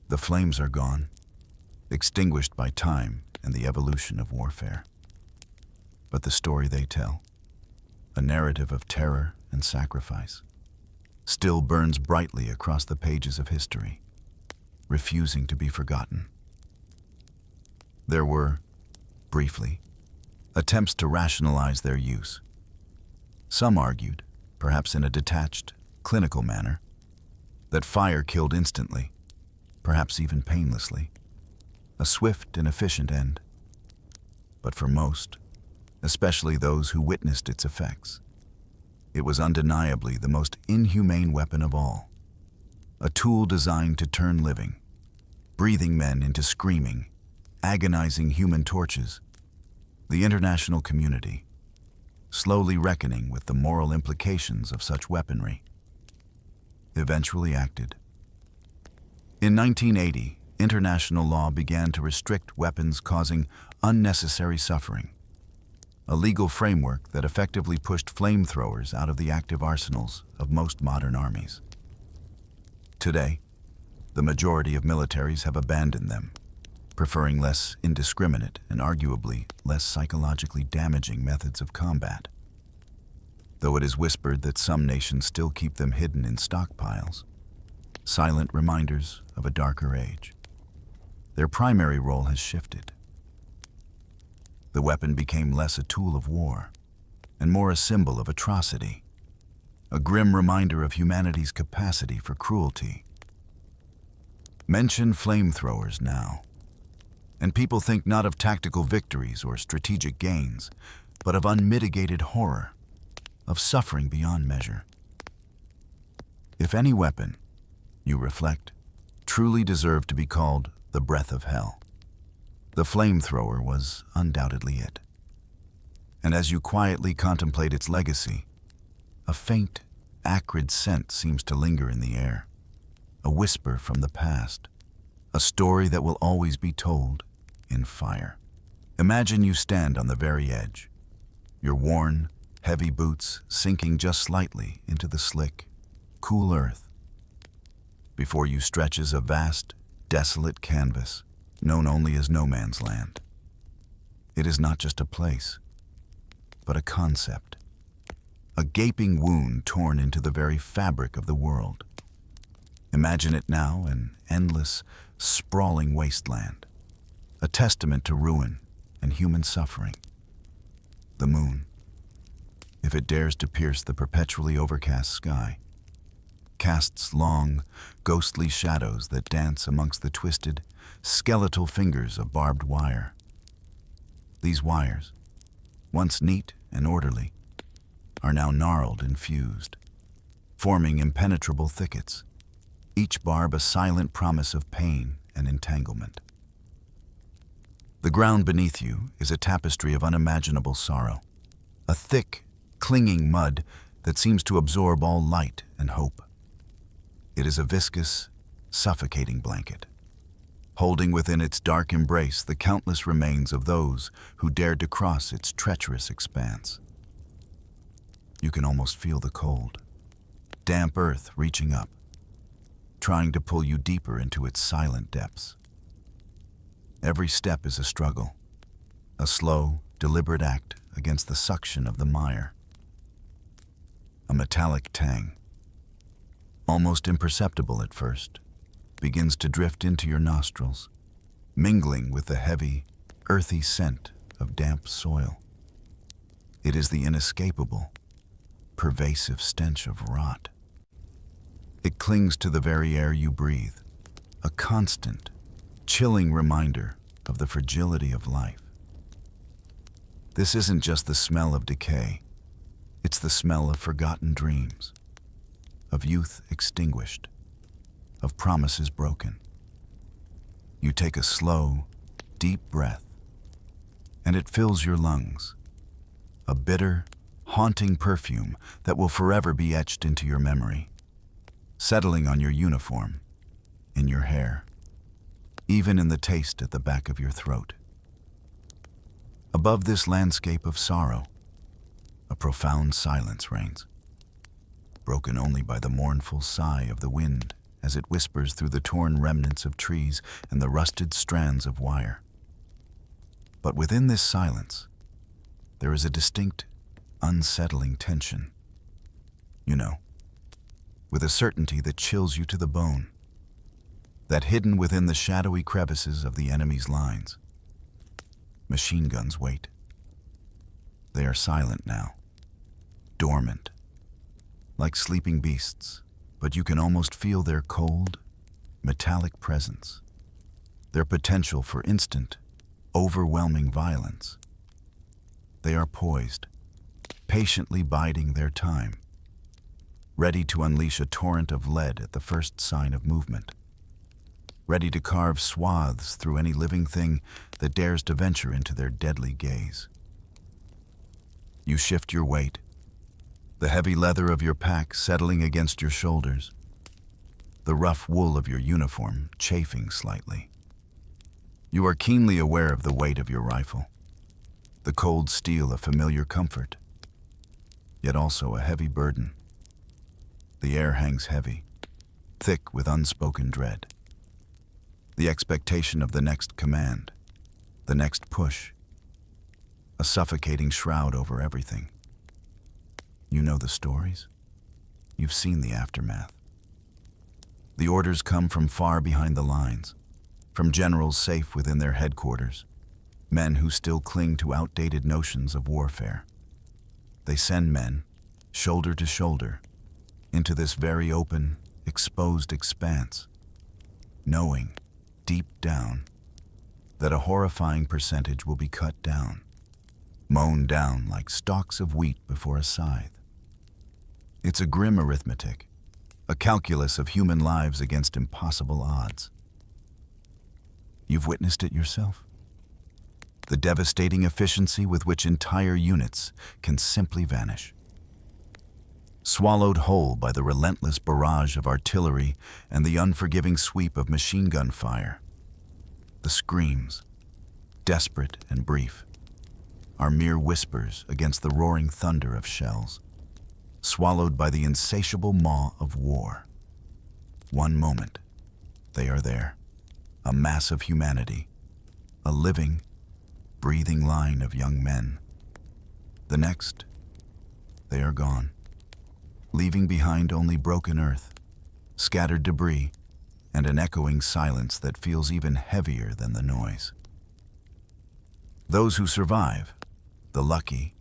The flames are gone, extinguished by time and the evolution of warfare. But the story they tell, a narrative of terror and sacrifice, still burns brightly across the pages of history, refusing to be forgotten. There were, briefly, attempts to rationalize their use. Some argued, perhaps in a detached, clinical manner, that fire killed instantly, perhaps even painlessly, a swift and efficient end. But for most, especially those who witnessed its effects, it was undeniably the most inhumane weapon of all, a tool designed to turn living, breathing men into screaming, agonizing human torches. The international community, slowly reckoning with the moral implications of such weaponry, eventually acted. In 1980, international law began to restrict weapons causing unnecessary suffering, a legal framework that effectively pushed flamethrowers out of the active arsenals of most modern armies. Today, the majority of militaries have abandoned them, preferring less indiscriminate and arguably less psychologically damaging methods of combat. Though it is whispered that some nations still keep them hidden in stockpiles, silent reminders of a darker age, their primary role has shifted. The weapon became less a tool of war and more a symbol of atrocity, a grim reminder of humanity's capacity for cruelty. Mention flamethrowers now, and people think not of tactical victories or strategic gains, but of unmitigated horror, of suffering beyond measure. If any weapon, you reflect, truly deserved to be called the breath of hell, the flamethrower was undoubtedly it. And as you quietly contemplate its legacy, a faint, acrid scent seems to linger in the air, a whisper from the past, a story that will always be told in fire. Imagine you stand on the very edge, your worn, heavy boots sinking just slightly into the slick, cool earth. Before you stretches a vast, desolate canvas known only as no man's land. It is not just a place, but a concept, a gaping wound torn into the very fabric of the world. Imagine it now, an endless, sprawling wasteland, a testament to ruin and human suffering. The moon, if it dares to pierce the perpetually overcast sky, casts long, ghostly shadows that dance amongst the twisted, skeletal fingers of barbed wire. These wires, once neat and orderly, are now gnarled and fused, forming impenetrable thickets, each barb a silent promise of pain and entanglement. The ground beneath you is a tapestry of unimaginable sorrow, a thick, clinging mud that seems to absorb all light and hope. It is a viscous, suffocating blanket, holding within its dark embrace the countless remains of those who dared to cross its treacherous expanse. You can almost feel the cold, damp earth reaching up, trying to pull you deeper into its silent depths. Every step is a struggle, a slow, deliberate act against the suction of the mire. A metallic tang, almost imperceptible at first, begins to drift into your nostrils, mingling with the heavy, earthy scent of damp soil. It is the inescapable, pervasive stench of rot. It clings to the very air you breathe, a constant, chilling reminder of the fragility of life. This isn't just the smell of decay, it's the smell of forgotten dreams, of youth extinguished, of promises broken. You take a slow, deep breath, and it fills your lungs, a bitter, haunting perfume that will forever be etched into your memory, settling on your uniform, in your hair, even in the taste at the back of your throat. Above this landscape of sorrow, a profound silence reigns, broken only by the mournful sigh of the wind as it whispers through the torn remnants of trees and the rusted strands of wire. But within this silence, there is a distinct, unsettling tension. You know, with a certainty that chills you to the bone, that hidden within the shadowy crevices of the enemy's lines, machine guns wait. They are silent now, dormant, like sleeping beasts, but you can almost feel their cold, metallic presence, their potential for instant, overwhelming violence. They are poised, patiently biding their time, ready to unleash a torrent of lead at the first sign of movement, ready to carve swaths through any living thing that dares to venture into their deadly gaze. You shift your weight, the heavy leather of your pack settling against your shoulders, the rough wool of your uniform chafing slightly. You are keenly aware of the weight of your rifle, the cold steel a familiar comfort, yet also a heavy burden. The air hangs heavy, thick with unspoken dread. The expectation of the next command, the next push, a suffocating shroud over everything. You know the stories. You've seen the aftermath. The orders come from far behind the lines, from generals safe within their headquarters, men who still cling to outdated notions of warfare. They send men, shoulder to shoulder, into this very open, exposed expanse, knowing, deep down, that a horrifying percentage will be cut down, mown down like stalks of wheat before a scythe. It's a grim arithmetic, a calculus of human lives against impossible odds. You've witnessed it yourself. The devastating efficiency with which entire units can simply vanish, swallowed whole by the relentless barrage of artillery and the unforgiving sweep of machine gun fire. The screams, desperate and brief, are mere whispers against the roaring thunder of shells, swallowed by the insatiable maw of war. One moment, they are there, a mass of humanity, a living, breathing line of young men. The next, they are gone, leaving behind only broken earth, scattered debris, and an echoing silence that feels even heavier than the noise. Those who survive, the lucky,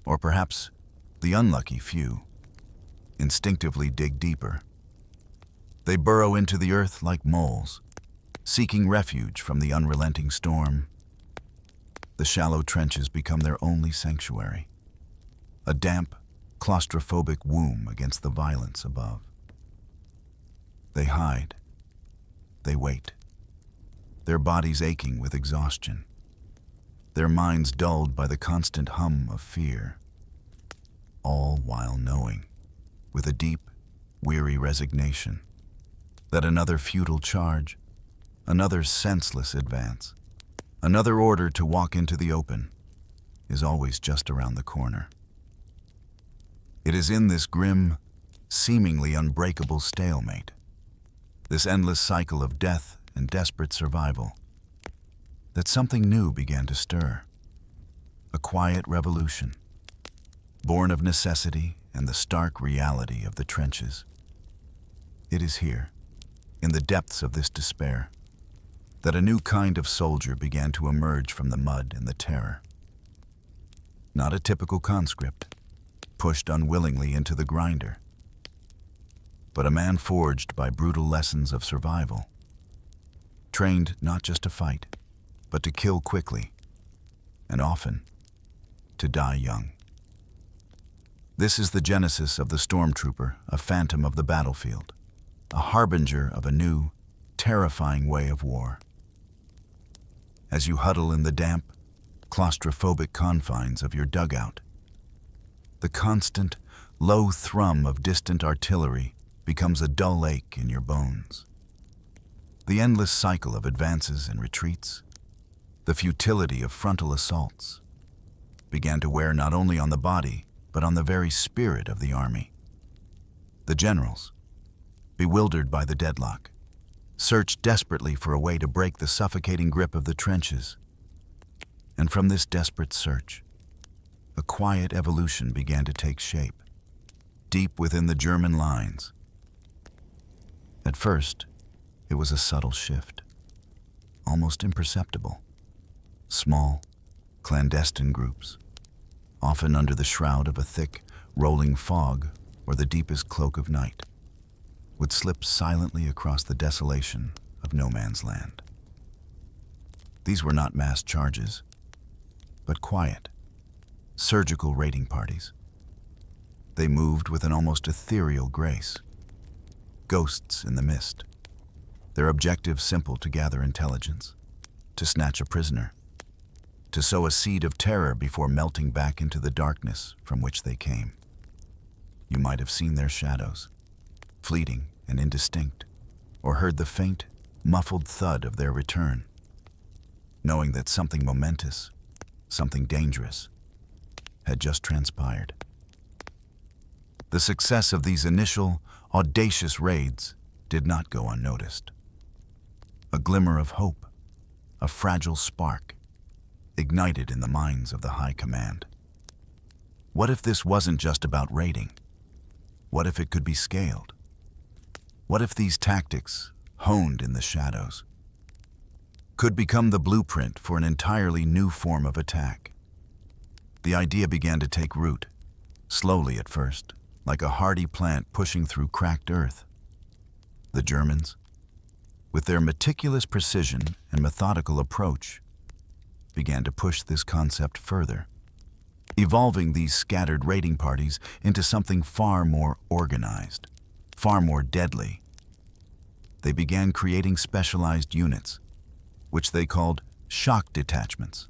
or perhaps the unlucky few, instinctively dig deeper. They burrow into the earth like moles, seeking refuge from the unrelenting storm. The shallow trenches become their only sanctuary, a damp, claustrophobic womb against the violence above. They hide. They wait, their bodies aching with exhaustion, their minds dulled by the constant hum of fear, all while knowing, with a deep, weary resignation, that another futile charge, another senseless advance, another order to walk into the open is always just around the corner. It is in this grim, seemingly unbreakable stalemate, this endless cycle of death and desperate survival, that something new began to stir. A quiet revolution, born of necessity and the stark reality of the trenches. It is here, in the depths of this despair, that a new kind of soldier began to emerge from the mud and the terror. Not a typical conscript, pushed unwillingly into the grinder, but a man forged by brutal lessons of survival, trained not just to fight, but to kill quickly, and often to die young. This is the genesis of the Stormtrooper, a phantom of the battlefield, a harbinger of a new, terrifying way of war. As you huddle in the damp, claustrophobic confines of your dugout, the constant, low thrum of distant artillery becomes a dull ache in your bones. The endless cycle of advances and retreats, the futility of frontal assaults, began to wear not only on the body, but on the very spirit of the army. The generals, bewildered by the deadlock, searched desperately for a way to break the suffocating grip of the trenches. And from this desperate search, a quiet evolution began to take shape, deep within the German lines. At first, it was a subtle shift, almost imperceptible. Small, clandestine groups, often under the shroud of a thick, rolling fog or the deepest cloak of night, would slip silently across the desolation of no man's land. These were not mass charges, but quiet, surgical raiding parties. They moved with an almost ethereal grace, ghosts in the mist, their objective simple: to gather intelligence, to snatch a prisoner, to sow a seed of terror before melting back into the darkness from which they came. You might have seen their shadows, fleeting and indistinct, or heard the faint, muffled thud of their return, knowing that something momentous, something dangerous, had just transpired. The success of these initial, audacious raids did not go unnoticed. A glimmer of hope, a fragile spark, ignited in the minds of the high command. What if this wasn't just about raiding? What if it could be scaled? What if these tactics, honed in the shadows, could become the blueprint for an entirely new form of attack? The idea began to take root, slowly at first, like a hardy plant pushing through cracked earth. The Germans, with their meticulous precision and methodical approach, began to push this concept further, evolving these scattered raiding parties into something far more organized, far more deadly. They began creating specialized units, which they called shock detachments.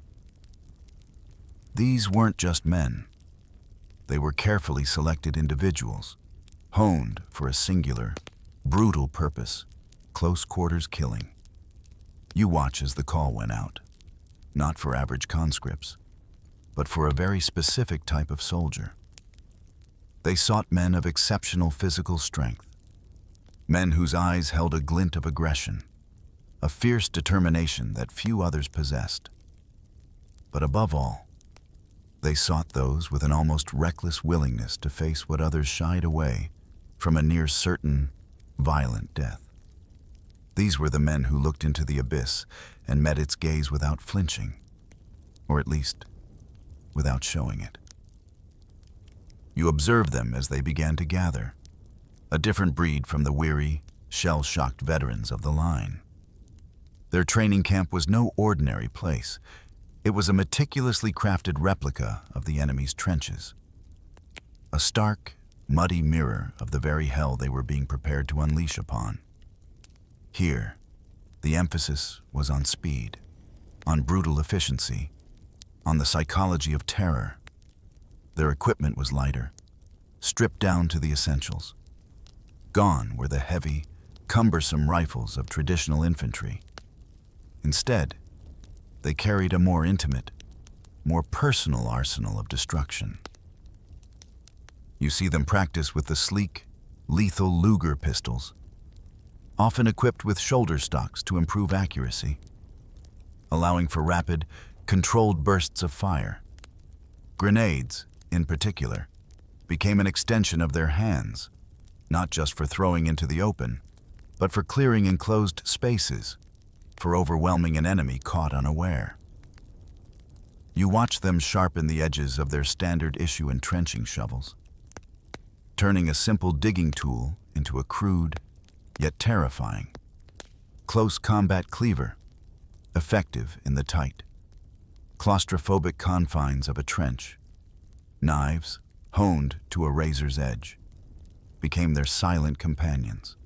These weren't just men. They were carefully selected individuals, honed for a singular, brutal purpose: close quarters killing. You watch as the call went out, not for average conscripts, but for a very specific type of soldier. They sought men of exceptional physical strength, men whose eyes held a glint of aggression, a fierce determination that few others possessed. But above all, they sought those with an almost reckless willingness to face what others shied away from: a near certain, violent death. These were the men who looked into the abyss and met its gaze without flinching, or at least, without showing it. You observed them as they began to gather, a different breed from the weary, shell-shocked veterans of the line. Their training camp was no ordinary place. It was a meticulously crafted replica of the enemy's trenches, a stark, muddy mirror of the very hell they were being prepared to unleash upon. Here, the emphasis was on speed, on brutal efficiency, on the psychology of terror. Their equipment was lighter, stripped down to the essentials. Gone were the heavy, cumbersome rifles of traditional infantry. Instead, they carried a more intimate, more personal arsenal of destruction. You see them practice with the sleek, lethal Luger pistols, often equipped with shoulder stocks to improve accuracy. allowing for rapid, controlled bursts of fire. Grenades, in particular, became an extension of their hands, not just for throwing into the open, but for clearing enclosed spaces, for overwhelming an enemy caught unaware. You watch them sharpen the edges of their standard-issue entrenching shovels, turning a simple digging tool into a crude, yet terrifying, close combat cleaver, effective in the tight, claustrophobic confines of a trench. Knives, honed to a razor's edge, became their silent companions,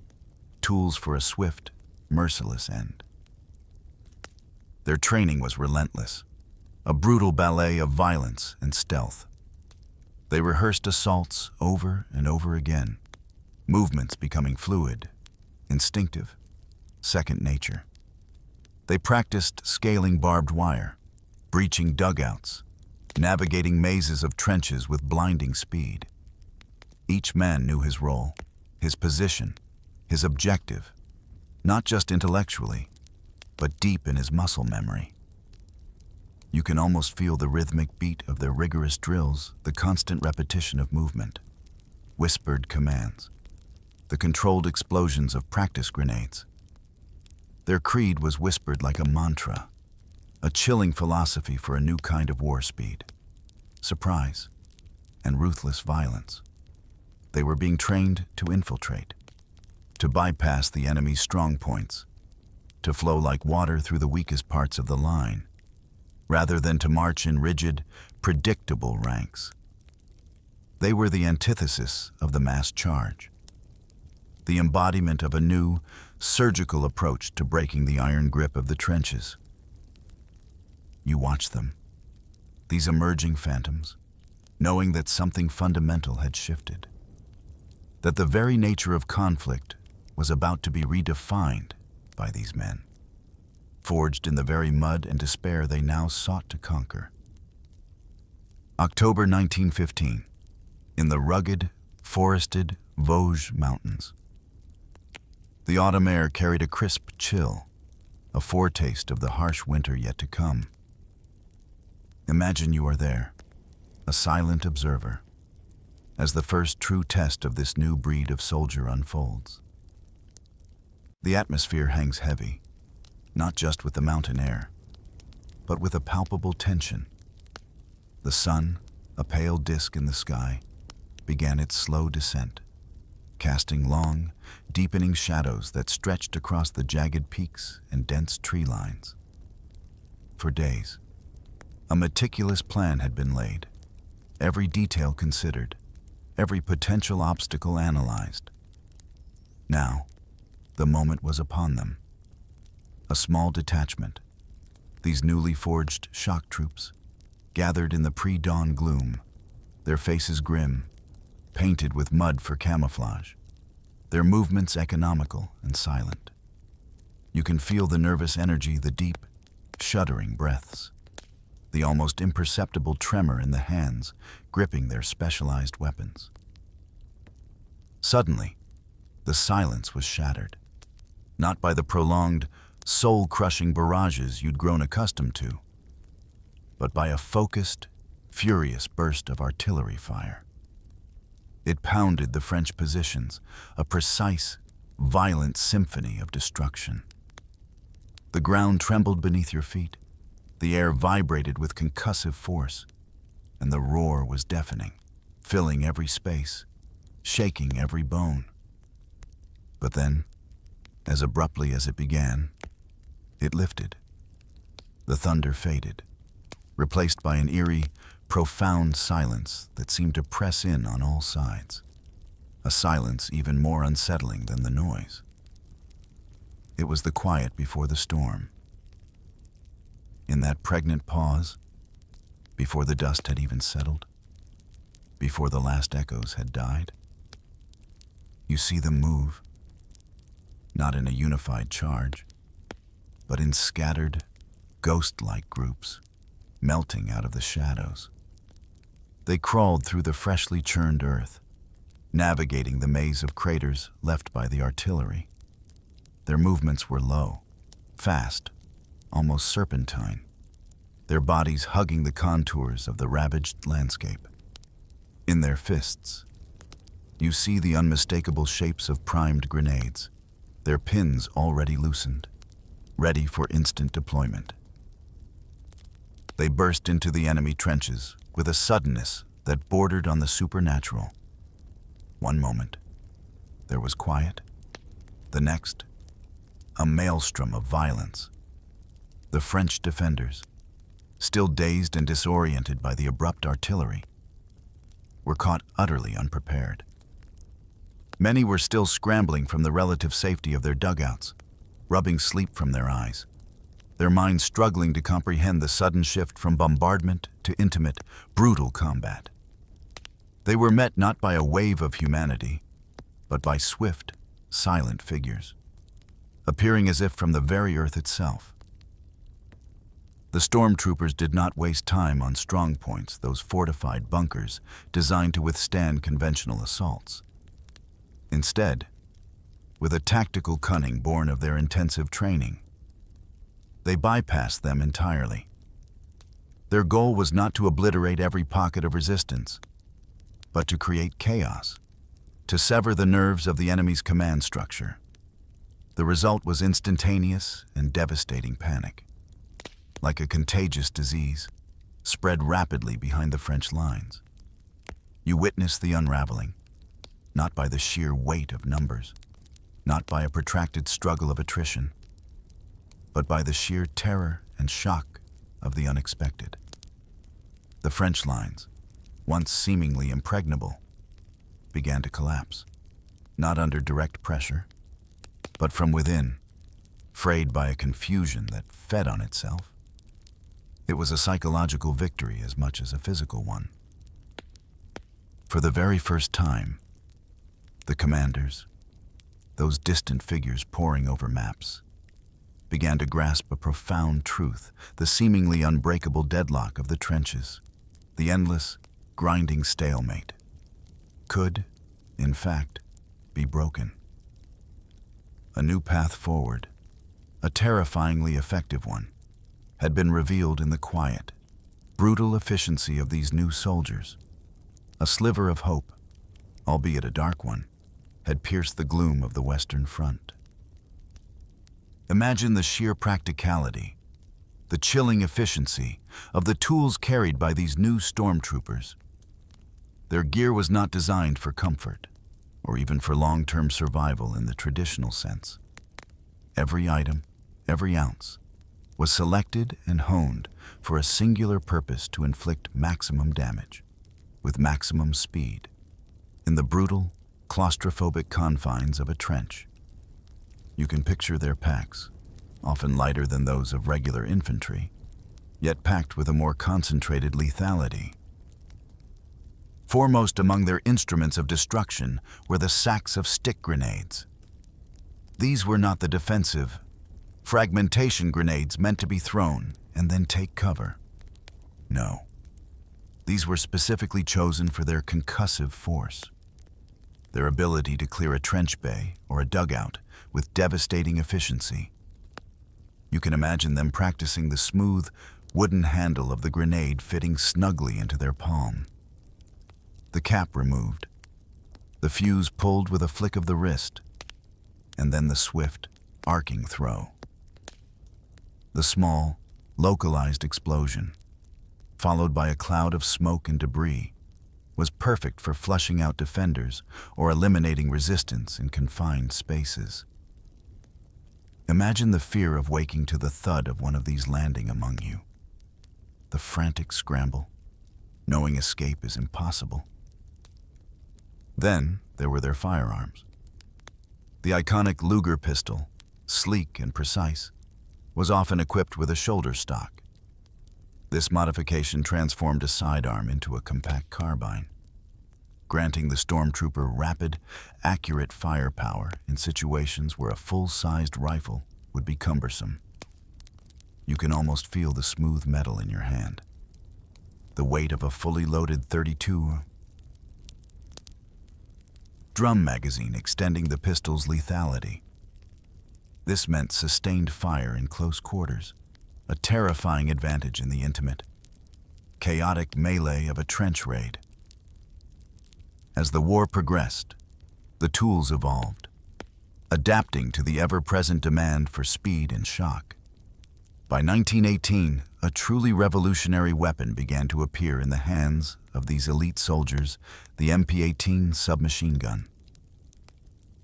tools for a swift, merciless end. Their training was relentless, a brutal ballet of violence and stealth. They rehearsed assaults over and over again, movements becoming fluid, instinctive, second nature. They practiced scaling barbed wire, breaching dugouts, navigating mazes of trenches with blinding speed. Each man knew his role, his position, his objective, not just intellectually, but deep in his muscle memory. You can almost feel the rhythmic beat of their rigorous drills, the constant repetition of movement, whispered commands, the controlled explosions of practice grenades. Their creed was whispered like a mantra, a chilling philosophy for a new kind of war speed, surprise, and ruthless violence. They were being trained to infiltrate, to bypass the enemy's strong points, to flow like water through the weakest parts of the line, rather than to march in rigid, predictable ranks. They were the antithesis of the mass charge, the embodiment of a new, surgical approach to breaking the iron grip of the trenches. You watch them, these emerging phantoms, knowing that something fundamental had shifted, that the very nature of conflict was about to be redefined by these men, forged in the very mud and despair they now sought to conquer. October 1915, in the rugged, forested Vosges Mountains. The autumn air carried a crisp chill, a foretaste of the harsh winter yet to come. Imagine you are there, a silent observer, as the first true test of this new breed of soldier unfolds. The atmosphere hangs heavy, not just with the mountain air, but with a palpable tension. The sun, a pale disk in the sky, began its slow descent, casting long, deepening shadows that stretched across the jagged peaks and dense tree lines. For days, a meticulous plan had been laid, every detail considered, every potential obstacle analyzed. Now, the moment was upon them. A small detachment, these newly forged shock troops, gathered in the pre-dawn gloom, their faces grim, painted with mud for camouflage, their movements economical and silent. You can feel the nervous energy, the deep, shuddering breaths, the almost imperceptible tremor in the hands gripping their specialized weapons. Suddenly, the silence was shattered, not by the prolonged, soul-crushing barrages you'd grown accustomed to, but by a focused, furious burst of artillery fire. It pounded the French positions, a precise, violent symphony of destruction. The ground trembled beneath your feet, the air vibrated with concussive force, and the roar was deafening, filling every space, shaking every bone. But then, as abruptly as it began, it lifted. The thunder faded, replaced by an eerie, profound silence that seemed to press in on all sides, a silence even more unsettling than the noise. It was the quiet before the storm. In that pregnant pause, before the dust had even settled, before the last echoes had died, you see them move, not in a unified charge, but in scattered, ghost-like groups, melting out of the shadows. They crawled through the freshly churned earth, navigating the maze of craters left by the artillery. Their movements were low, fast, almost serpentine, their bodies hugging the contours of the ravaged landscape. In their fists, you see the unmistakable shapes of primed grenades, their pins already loosened, ready for instant deployment. They burst into the enemy trenches with a suddenness that bordered on the supernatural. One moment, there was quiet. The next, a maelstrom of violence. The French defenders, still dazed and disoriented by the abrupt artillery, were caught utterly unprepared. Many were still scrambling from the relative safety of their dugouts, rubbing sleep from their eyes, their minds struggling to comprehend the sudden shift from bombardment to intimate, brutal combat. They were met not by a wave of humanity, but by swift, silent figures, appearing as if from the very earth itself. The Stormtroopers did not waste time on strong points, those fortified bunkers designed to withstand conventional assaults. Instead, with a tactical cunning born of their intensive training, they bypassed them entirely. Their goal was not to obliterate every pocket of resistance, but to create chaos, to sever the nerves of the enemy's command structure. The result was instantaneous and devastating panic, like a contagious disease, spread rapidly behind the French lines. You witnessed the unraveling, not by the sheer weight of numbers, not by a protracted struggle of attrition, but by the sheer terror and shock of the unexpected. The French lines, once seemingly impregnable, began to collapse, not under direct pressure, but from within, frayed by a confusion that fed on itself. It was a psychological victory as much as a physical one. For the very first time, the commanders, those distant figures poring over maps, began to grasp a profound truth, the seemingly unbreakable deadlock of the trenches, the endless, grinding stalemate, could, in fact, be broken. A new path forward, a terrifyingly effective one, had been revealed in the quiet, brutal efficiency of these new soldiers. A sliver of hope, albeit a dark one, had pierced the gloom of the Western Front. Imagine the sheer practicality, the chilling efficiency of the tools carried by these new stormtroopers. Their gear was not designed for comfort, or even for long-term survival in the traditional sense. Every item, every ounce, was selected and honed for a singular purpose: to inflict maximum damage, with maximum speed, in the brutal, claustrophobic confines of a trench. You can picture their packs, often lighter than those of regular infantry, yet packed with a more concentrated lethality. Foremost among their instruments of destruction were the sacks of stick grenades. These were not the defensive, fragmentation grenades meant to be thrown and then take cover. No, these were specifically chosen for their concussive force, their ability to clear a trench bay or a dugout with devastating efficiency. You can imagine them practicing the smooth, wooden handle of the grenade fitting snugly into their palm. The cap removed, the fuse pulled with a flick of the wrist, and then the swift, arcing throw. The small, localized explosion, followed by a cloud of smoke and debris, was perfect for flushing out defenders or eliminating resistance in confined spaces. Imagine the fear of waking to the thud of one of these landing among you. The frantic scramble, knowing escape is impossible. Then there were their firearms. The iconic Luger pistol, sleek and precise, was often equipped with a shoulder stock. This modification transformed a sidearm into a compact carbine, granting the Stormtrooper rapid, accurate firepower in situations where a full-sized rifle would be cumbersome. You can almost feel the smooth metal in your hand, the weight of a fully loaded .32 drum magazine extending the pistol's lethality. This meant sustained fire in close quarters, a terrifying advantage in the intimate, chaotic melee of a trench raid. As the war progressed, the tools evolved, adapting to the ever-present demand for speed and shock. By 1918, a truly revolutionary weapon began to appear in the hands of these elite soldiers, the MP-18 submachine gun.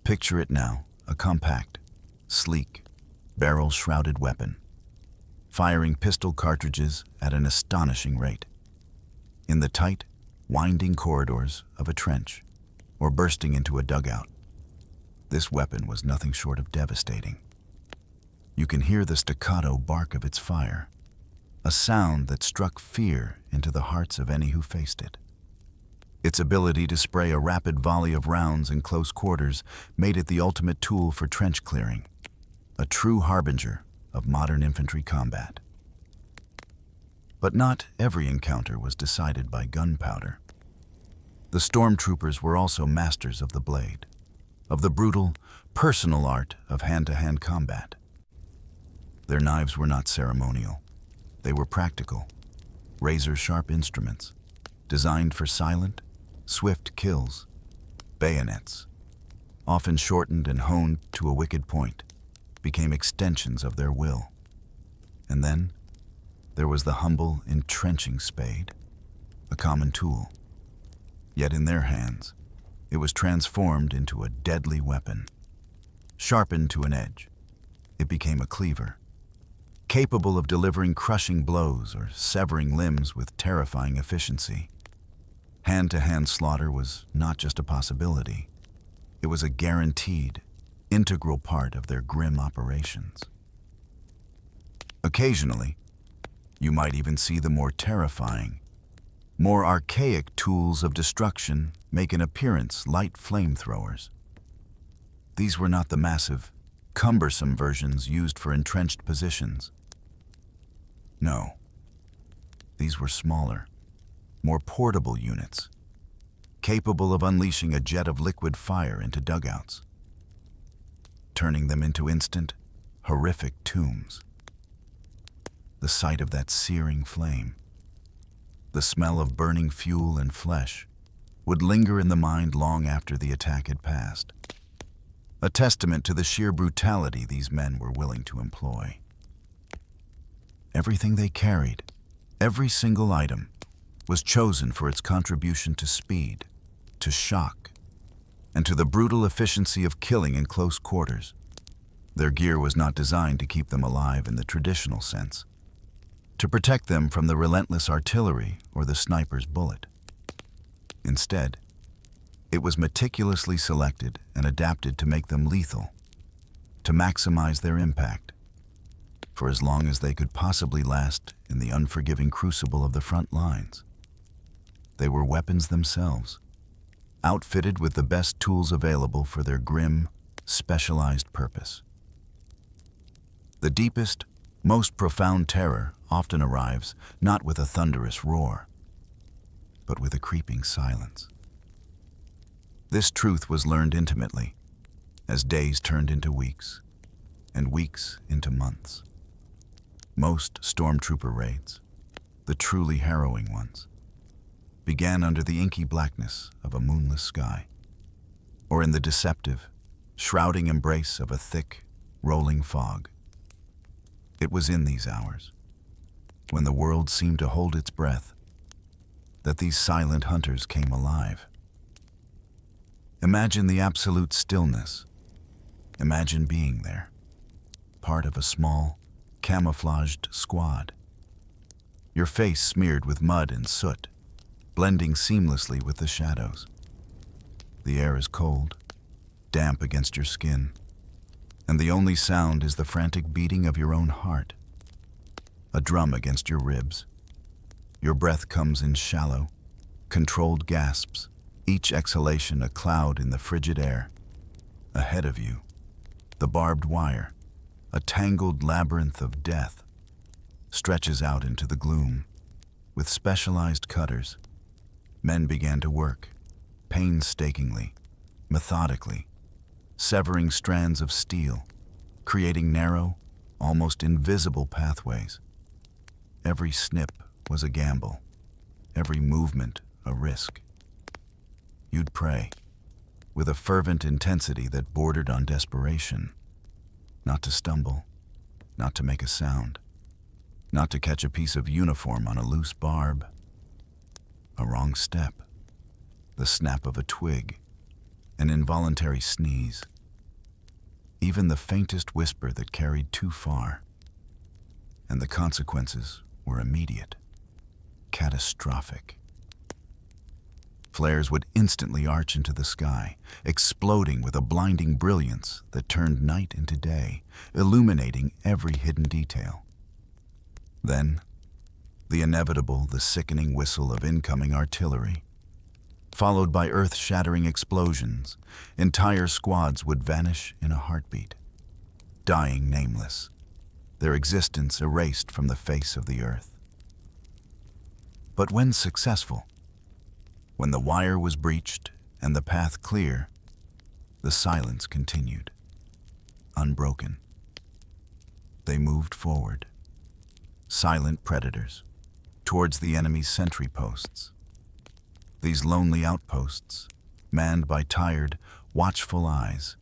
Picture it now, a compact, sleek, barrel-shrouded weapon, firing pistol cartridges at an astonishing rate. In the tight, winding corridors of a trench, or bursting into a dugout, this weapon was nothing short of devastating. You can hear the staccato bark of its fire, a sound that struck fear into the hearts of any who faced it. Its ability to spray a rapid volley of rounds in close quarters made it the ultimate tool for trench clearing, a true harbinger of modern infantry combat. But not every encounter was decided by gunpowder. The Stormtroopers were also masters of the blade, of the brutal, personal art of hand-to-hand combat. Their knives were not ceremonial. They were practical, razor-sharp instruments, designed for silent, swift kills. Bayonets, often shortened and honed to a wicked point, became extensions of their will. And then, there was the humble, entrenching spade, a common tool. Yet in their hands, it was transformed into a deadly weapon. Sharpened to an edge, it became a cleaver, capable of delivering crushing blows or severing limbs with terrifying efficiency. Hand-to-hand slaughter was not just a possibility. It was a guaranteed, integral part of their grim operations. Occasionally, you might even see the more terrifying, more archaic tools of destruction make an appearance, light flamethrowers. These were not the massive, cumbersome versions used for entrenched positions. No, these were smaller, more portable units, capable of unleashing a jet of liquid fire into dugouts, turning them into instant, horrific tombs. The sight of that searing flame, the smell of burning fuel and flesh, would linger in the mind long after the attack had passed. A testament to the sheer brutality these men were willing to employ. Everything they carried, every single item, was chosen for its contribution to speed, to shock, and to the brutal efficiency of killing in close quarters. Their gear was not designed to keep them alive in the traditional sense, to protect them from the relentless artillery or the sniper's bullet. Instead, it was meticulously selected and adapted to make them lethal, to maximize their impact, for as long as they could possibly last in the unforgiving crucible of the front lines. They were weapons themselves, outfitted with the best tools available for their grim, specialized purpose. The deepest, most profound terror often arrives not with a thunderous roar, but with a creeping silence. This truth was learned intimately, as days turned into weeks, and weeks into months. Most Stormtrooper raids, the truly harrowing ones, began under the inky blackness of a moonless sky, or in the deceptive, shrouding embrace of a thick, rolling fog. It was in these hours, when the world seemed to hold its breath, that these silent hunters came alive. Imagine the absolute stillness. Imagine being there, part of a small, camouflaged squad. Your face smeared with mud and soot, blending seamlessly with the shadows. The air is cold, damp against your skin, and the only sound is the frantic beating of your own heart, a drum against your ribs. Your breath comes in shallow, controlled gasps, each exhalation a cloud in the frigid air. Ahead of you, the barbed wire, a tangled labyrinth of death, stretches out into the gloom. With specialized cutters, men began to work, painstakingly, methodically, severing strands of steel, creating narrow, almost invisible pathways. Every snip was a gamble, every movement a risk. You'd pray, with a fervent intensity that bordered on desperation, not to stumble, not to make a sound, not to catch a piece of uniform on a loose barb. A wrong step, the snap of a twig, an involuntary sneeze, even the faintest whisper that carried too far. And the consequences were immediate, catastrophic. Flares would instantly arch into the sky, exploding with a blinding brilliance that turned night into day, illuminating every hidden detail. Then, the inevitable, the sickening whistle of incoming artillery. Followed by earth-shattering explosions, entire squads would vanish in a heartbeat, dying nameless, their existence erased from the face of the earth. But when successful, when the wire was breached and the path clear, the silence continued, unbroken. They moved forward, silent predators, towards the enemy's sentry posts. These lonely outposts, manned by tired, watchful eyes,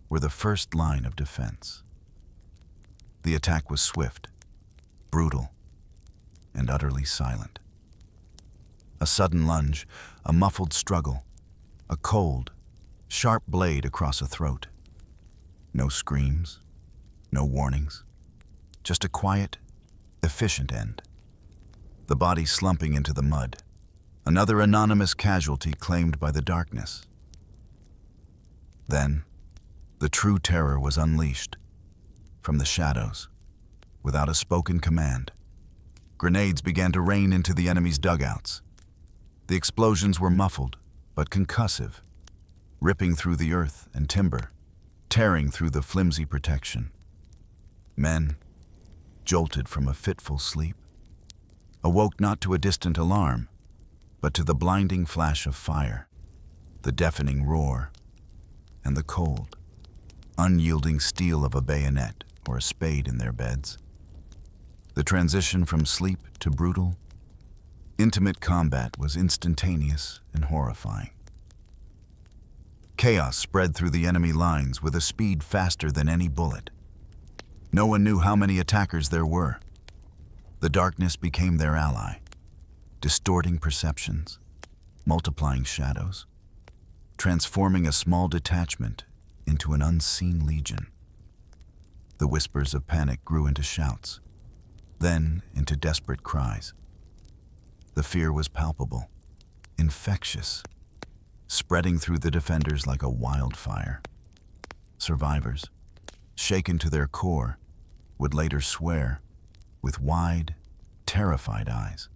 were the first line of defense. The attack was swift, brutal, and utterly silent. A sudden lunge, a muffled struggle, a cold, sharp blade across a throat. No screams, no warnings, just a quiet, efficient end. The body slumping into the mud, another anonymous casualty claimed by the darkness. Then, the true terror was unleashed. From the shadows, without a spoken command, grenades began to rain into the enemy's dugouts. The explosions were muffled, but concussive, ripping through the earth and timber, tearing through the flimsy protection. Men, jolted from a fitful sleep, awoke not to a distant alarm, but to the blinding flash of fire, the deafening roar, and the cold, unyielding steel of a bayonet or a spade in their beds. The transition from sleep to brutal, intimate combat was instantaneous and horrifying. Chaos spread through the enemy lines with a speed faster than any bullet. No one knew how many attackers there were. The darkness became their ally, distorting perceptions, multiplying shadows, transforming a small detachment into an unseen legion. The whispers of panic grew into shouts, then into desperate cries. The fear was palpable, infectious, spreading through the defenders like a wildfire. Survivors, shaken to their core, would later swear, with wide, terrified eyes,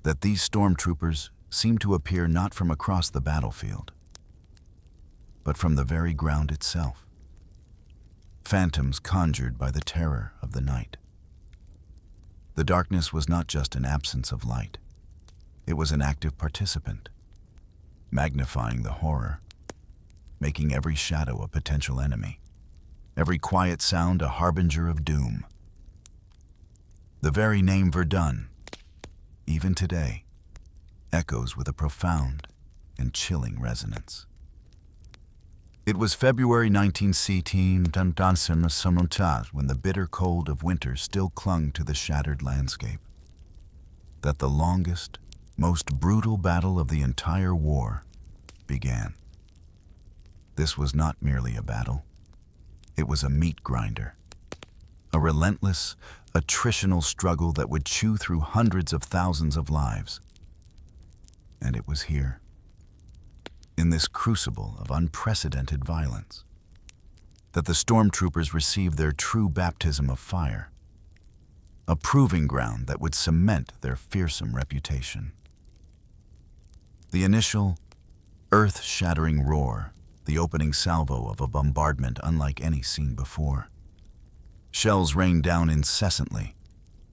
that these stormtroopers seemed to appear not from across the battlefield, but from the very ground itself. Phantoms conjured by the terror of the night. The darkness was not just an absence of light. It was an active participant, magnifying the horror, making every shadow a potential enemy, every quiet sound a harbinger of doom. The very name Verdun, even today, echoes with a profound and chilling resonance. It was February 1917 when the bitter cold of winter still clung to the shattered landscape, that the longest, most brutal battle of the entire war began. This was not merely a battle. It was a meat grinder, a relentless, attritional struggle that would chew through hundreds of thousands of lives. And it was here, in this crucible of unprecedented violence, that the stormtroopers received their true baptism of fire, a proving ground that would cement their fearsome reputation. The initial, earth-shattering roar, the opening salvo of a bombardment unlike any seen before. Shells rained down incessantly,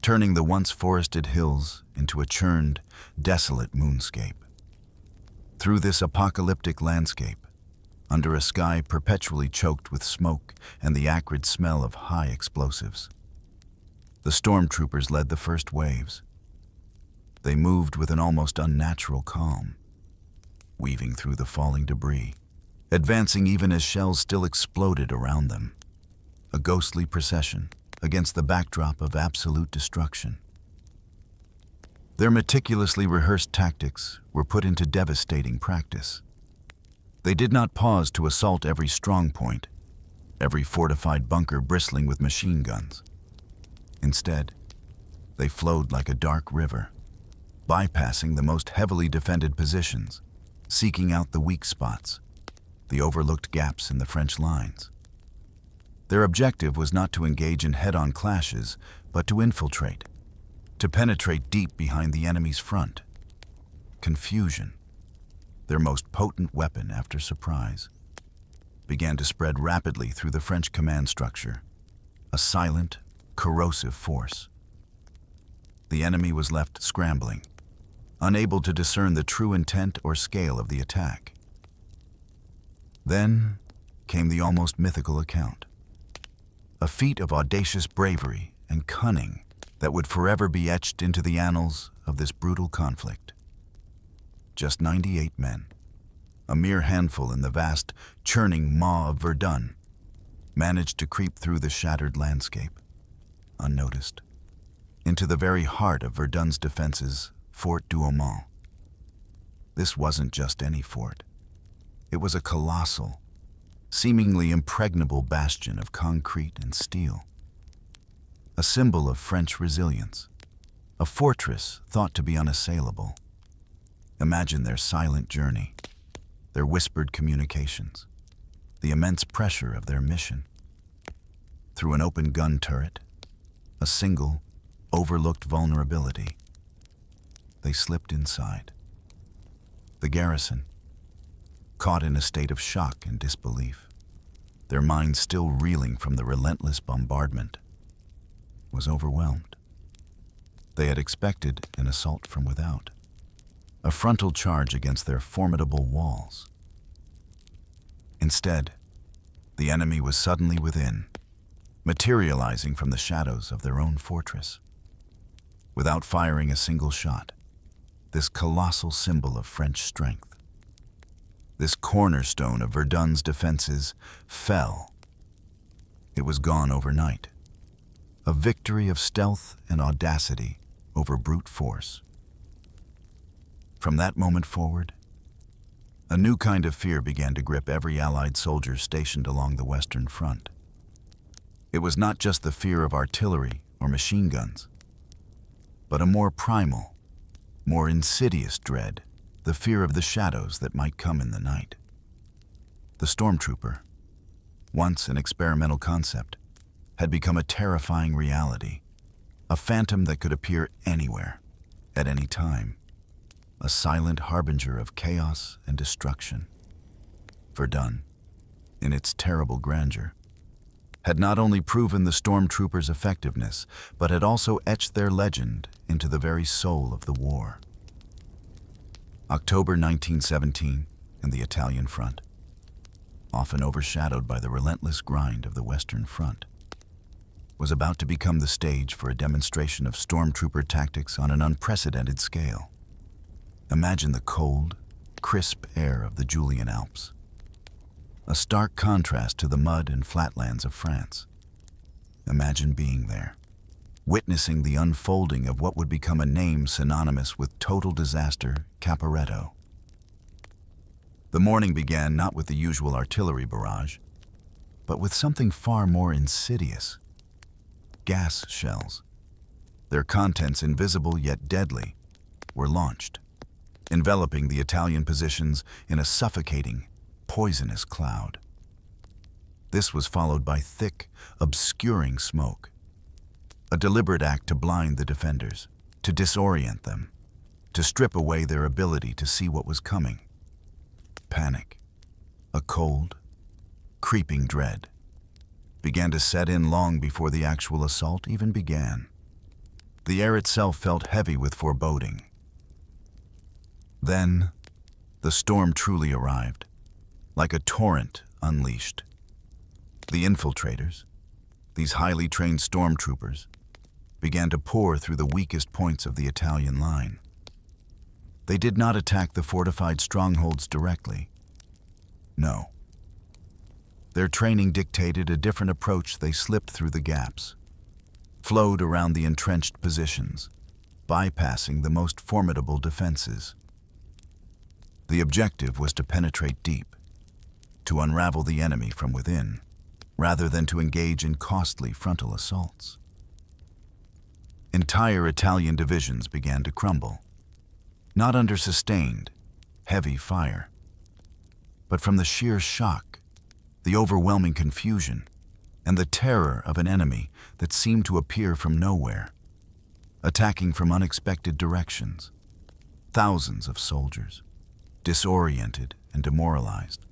turning the once forested hills into a churned, desolate moonscape. Through this apocalyptic landscape, under a sky perpetually choked with smoke and the acrid smell of high explosives, The stormtroopers led the first waves. They moved with an almost unnatural calm, weaving through the falling debris, advancing even as shells still exploded around them. A ghostly procession against the backdrop of absolute destruction. Their meticulously rehearsed tactics were put into devastating practice. They did not pause to assault every strong point, every fortified bunker bristling with machine guns. Instead, they flowed like a dark river, bypassing the most heavily defended positions, seeking out the weak spots, the overlooked gaps in the French lines. Their objective was not to engage in head-on clashes, but to infiltrate, to penetrate deep behind the enemy's front. Confusion, their most potent weapon after surprise, began to spread rapidly through the French command structure, a silent, corrosive force. The enemy was left scrambling, unable to discern the true intent or scale of the attack. Then came the almost mythical account. A feat of audacious bravery and cunning that would forever be etched into the annals of this brutal conflict. Just 98 men, a mere handful in the vast, churning maw of Verdun, managed to creep through the shattered landscape, unnoticed, into the very heart of Verdun's defenses, Fort Douaumont. This wasn't just any fort. It was a colossal, seemingly impregnable bastion of concrete and steel. A symbol of French resilience, a fortress thought to be unassailable. Imagine their silent journey, their whispered communications, the immense pressure of their mission. Through an open gun turret, a single, overlooked vulnerability, they slipped inside. The garrison, caught in a state of shock and disbelief, their minds still reeling from the relentless bombardment, was overwhelmed. They had expected an assault from without, a frontal charge against their formidable walls. Instead, the enemy was suddenly within, materializing from the shadows of their own fortress. Without firing a single shot, this colossal symbol of French strength, this cornerstone of Verdun's defenses, fell. It was gone overnight. A victory of stealth and audacity over brute force. From that moment forward, a new kind of fear began to grip every Allied soldier stationed along the Western Front. It was not just the fear of artillery or machine guns, but a more primal, more insidious dread, the fear of the shadows that might come in the night. The Stormtrooper, once an experimental concept, had become a terrifying reality, a phantom that could appear anywhere, at any time, a silent harbinger of chaos and destruction. Verdun, in its terrible grandeur, had not only proven the Stormtroopers' effectiveness, but had also etched their legend into the very soul of the war. October 1917 and the Italian front, often overshadowed by the relentless grind of the Western Front, was about to become the stage for a demonstration of Stormtrooper tactics on an unprecedented scale. Imagine the cold, crisp air of the Julian Alps, a stark contrast to the mud and flatlands of France. Imagine being there, witnessing the unfolding of what would become a name synonymous with total disaster, Caporetto. The morning began not with the usual artillery barrage, but with something far more insidious. Gas shells, their contents invisible yet deadly, were launched, enveloping the Italian positions in a suffocating, poisonous cloud. This was followed by thick, obscuring smoke, a deliberate act to blind the defenders, to disorient them, to strip away their ability to see what was coming. Panic, a cold, creeping dread, began to set in long before the actual assault even began. The air itself felt heavy with foreboding. Then, the storm truly arrived, like a torrent unleashed. The infiltrators, these highly trained stormtroopers, began to pour through the weakest points of the Italian line. They did not attack the fortified strongholds directly. No. Their training dictated a different approach. They slipped through the gaps, flowed around the entrenched positions, bypassing the most formidable defenses. The objective was to penetrate deep, to unravel the enemy from within, rather than to engage in costly frontal assaults. Entire Italian divisions began to crumble, not under sustained, heavy fire, but from the sheer shock, the overwhelming confusion, and the terror of an enemy that seemed to appear from nowhere, attacking from unexpected directions. Thousands of soldiers, disoriented and demoralized,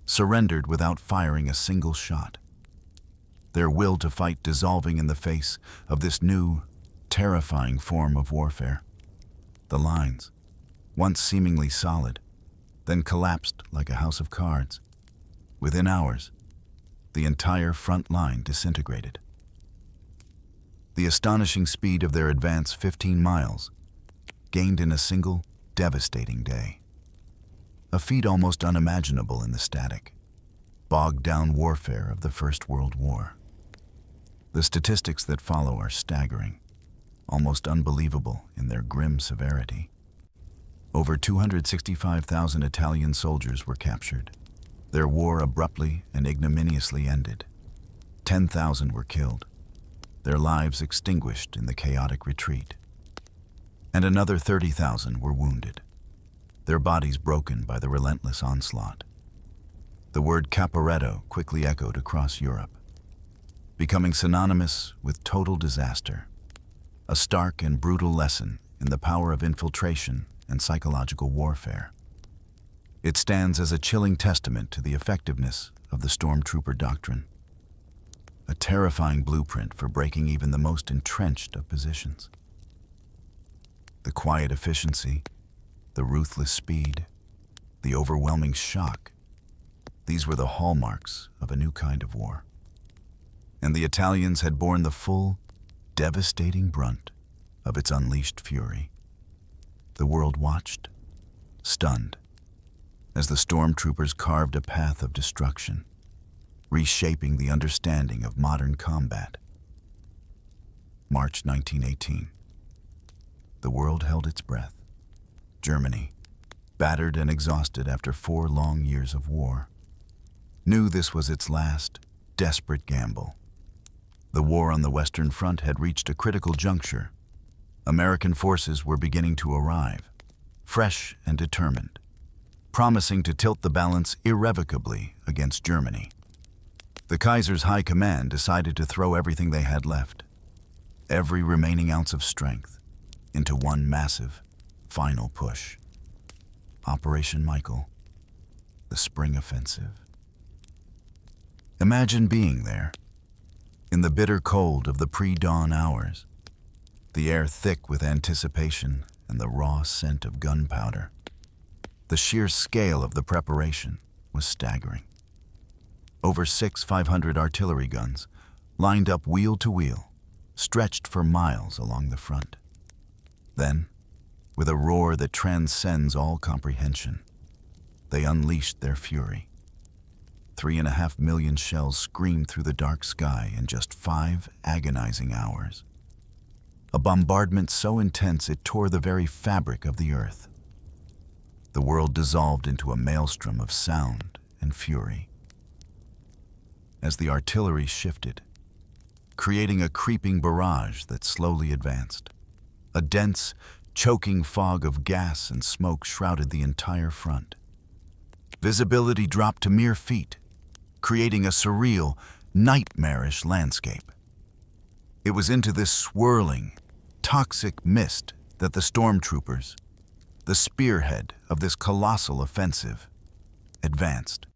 surrendered without firing a single shot, their will to fight dissolving in the face of this new, terrifying form of warfare. The lines, once seemingly solid, then collapsed like a house of cards. Within hours, the entire front line disintegrated. The astonishing speed of their advance, 15 miles, gained in a single, devastating day. A feat almost unimaginable in the static, bogged-down warfare of the First World War. The statistics that follow are staggering, almost unbelievable in their grim severity. Over 265,000 Italian soldiers were captured. Their war abruptly and ignominiously ended. 10,000 were killed, their lives extinguished in the chaotic retreat. And another 30,000 were wounded, their bodies broken by the relentless onslaught. The word camaraderie quickly echoed across Europe, becoming synonymous with total disaster, a stark and brutal lesson in the power of infiltration and psychological warfare. It stands as a chilling testament to the effectiveness of the Stormtrooper doctrine, a terrifying blueprint for breaking even the most entrenched of positions. The quiet efficiency, the ruthless speed, the overwhelming shock, these were the hallmarks of a new kind of war. And the Italians had borne the full, devastating brunt of its unleashed fury. The world watched, stunned, as the stormtroopers carved a path of destruction, reshaping the understanding of modern combat. March 1918. The world held its breath. Germany, battered and exhausted after 4 long years of war, knew this was its last, desperate gamble. The war on the Western Front had reached a critical juncture. American forces were beginning to arrive, fresh and determined, promising to tilt the balance irrevocably against Germany. The Kaiser's high command decided to throw everything they had left, every remaining ounce of strength, into one massive, final push. Operation Michael, the Spring Offensive. Imagine being there, in the bitter cold of the pre-dawn hours, the air thick with anticipation and the raw scent of gunpowder. The sheer scale of the preparation was staggering. Over 500 artillery guns, lined up wheel to wheel, stretched for miles along the front. Then, with a roar that transcends all comprehension, they unleashed their fury. 3.5 million shells screamed through the dark sky in just 5 agonizing hours. A bombardment so intense it tore the very fabric of the earth. The world dissolved into a maelstrom of sound and fury. As the artillery shifted, creating a creeping barrage that slowly advanced, a dense, choking fog of gas and smoke shrouded the entire front. Visibility dropped to mere feet, creating a surreal, nightmarish landscape. It was into this swirling, toxic mist that the stormtroopers, the spearhead of this colossal offensive, advanced.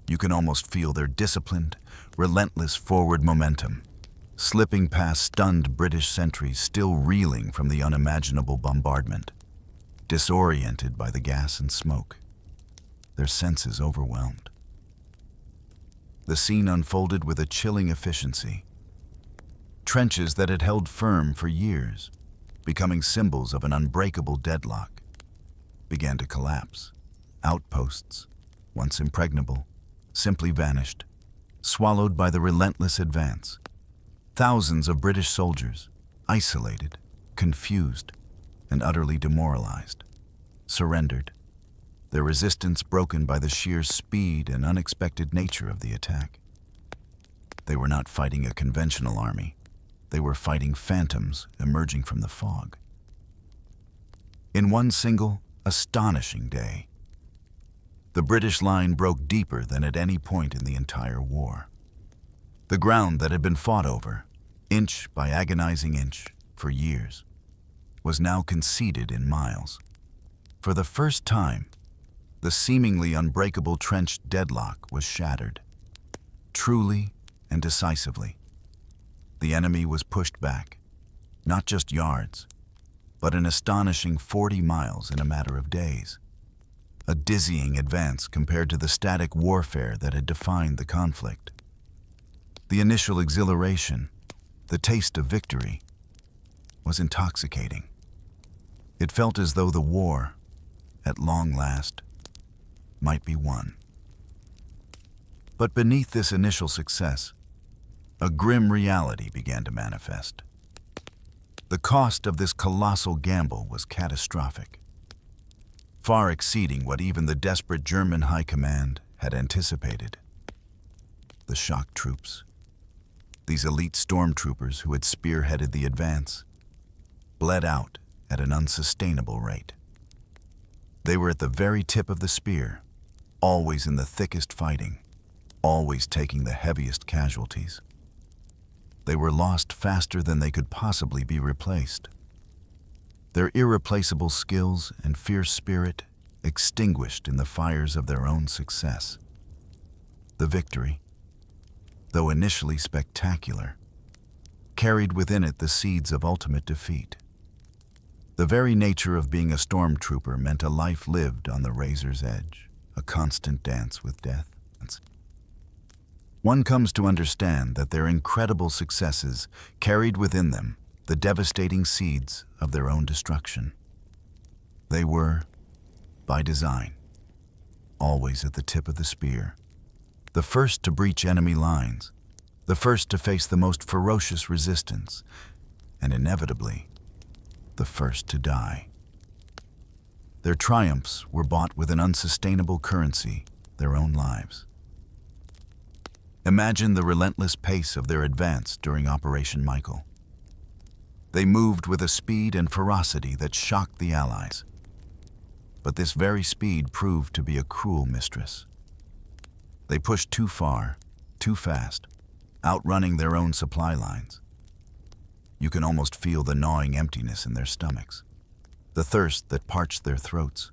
You can almost feel their disciplined, relentless forward momentum, slipping past stunned British sentries still reeling from the unimaginable bombardment, disoriented by the gas and smoke, their senses overwhelmed. The scene unfolded with a chilling efficiency. Trenches that had held firm for years, becoming symbols of an unbreakable deadlock, began to collapse. Outposts, once impregnable, simply vanished, swallowed by the relentless advance. Thousands of British soldiers, isolated, confused, and utterly demoralized, surrendered, their resistance broken by the sheer speed and unexpected nature of the attack. They were not fighting a conventional army. They were fighting phantoms emerging from the fog. In one single, astonishing day, the British line broke deeper than at any point in the entire war. The ground that had been fought over, inch by agonizing inch, for years, was now conceded in miles. For the first time, the seemingly unbreakable trench deadlock was shattered. Truly and decisively, the enemy was pushed back, not just yards, but an astonishing 40 miles in a matter of days. A dizzying advance compared to the static warfare that had defined the conflict. The initial exhilaration, the taste of victory, was intoxicating. It felt as though the war, at long last, might be won. But beneath this initial success, a grim reality began to manifest. The cost of this colossal gamble was catastrophic, far exceeding what even the desperate German high command had anticipated. The shock troops, these elite stormtroopers who had spearheaded the advance, bled out at an unsustainable rate. They were at the very tip of the spear, always in the thickest fighting, always taking the heaviest casualties. They were lost faster than they could possibly be replaced. Their irreplaceable skills and fierce spirit extinguished in the fires of their own success. The victory, though initially spectacular, carried within it the seeds of ultimate defeat. The very nature of being a stormtrooper meant a life lived on the razor's edge, a constant dance with death. One comes to understand that their incredible successes carried within them the devastating seeds of their own destruction. They were, by design, always at the tip of the spear, the first to breach enemy lines, the first to face the most ferocious resistance, and inevitably, the first to die. Their triumphs were bought with an unsustainable currency, their own lives. Imagine the relentless pace of their advance during Operation Michael. They moved with a speed and ferocity that shocked the Allies. But this very speed proved to be a cruel mistress. They pushed too far, too fast, outrunning their own supply lines. You can almost feel the gnawing emptiness in their stomachs, the thirst that parched their throats,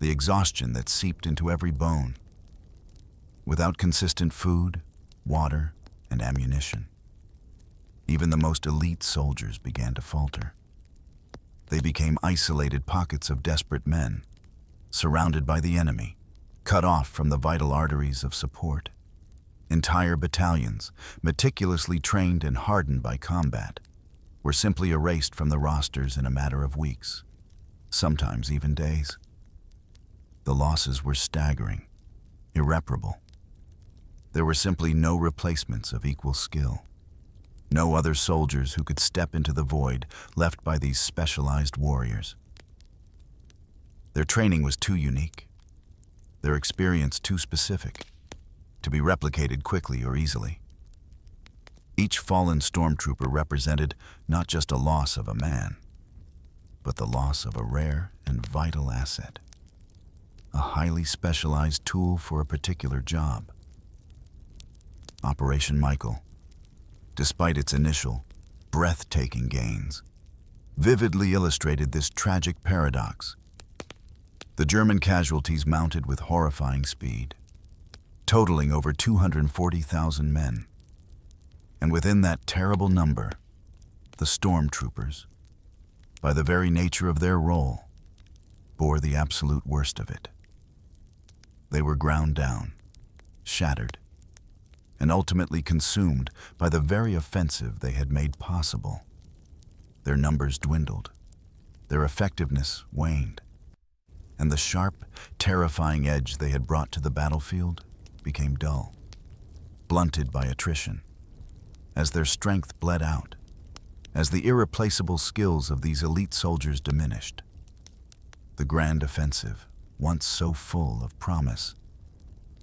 the exhaustion that seeped into every bone. Without consistent food, water, and ammunition, even the most elite soldiers began to falter. They became isolated pockets of desperate men, surrounded by the enemy, cut off from the vital arteries of support. Entire battalions, meticulously trained and hardened by combat, were simply erased from the rosters in a matter of weeks, sometimes even days. The losses were staggering, irreparable. There were simply no replacements of equal skill. No other soldiers who could step into the void left by these specialized warriors. Their training was too unique, their experience too specific, to be replicated quickly or easily. Each fallen stormtrooper represented not just a loss of a man, but the loss of a rare and vital asset, a highly specialized tool for a particular job. Operation Michael, despite its initial, breathtaking gains, vividly illustrated this tragic paradox. The German casualties mounted with horrifying speed, totaling over 240,000 men. And within that terrible number, the stormtroopers, by the very nature of their role, bore the absolute worst of it. They were ground down, shattered, and ultimately consumed by the very offensive they had made possible. Their numbers dwindled, their effectiveness waned, and the sharp, terrifying edge they had brought to the battlefield became dull, blunted by attrition. As their strength bled out, as the irreplaceable skills of these elite soldiers diminished, the grand offensive, once so full of promise,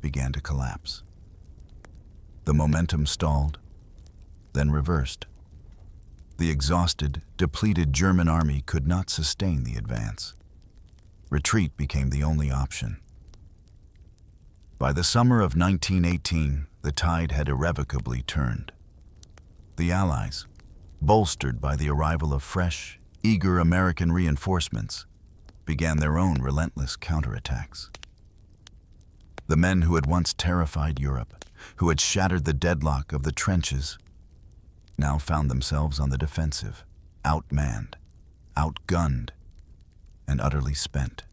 began to collapse. The momentum stalled, then reversed. The exhausted, depleted German army could not sustain the advance. Retreat became the only option. By the summer of 1918, the tide had irrevocably turned. The Allies, bolstered by the arrival of fresh, eager American reinforcements, began their own relentless counterattacks. The men who had once terrified Europe, who had shattered the deadlock of the trenches, now found themselves on the defensive, outmanned, outgunned, and utterly spent.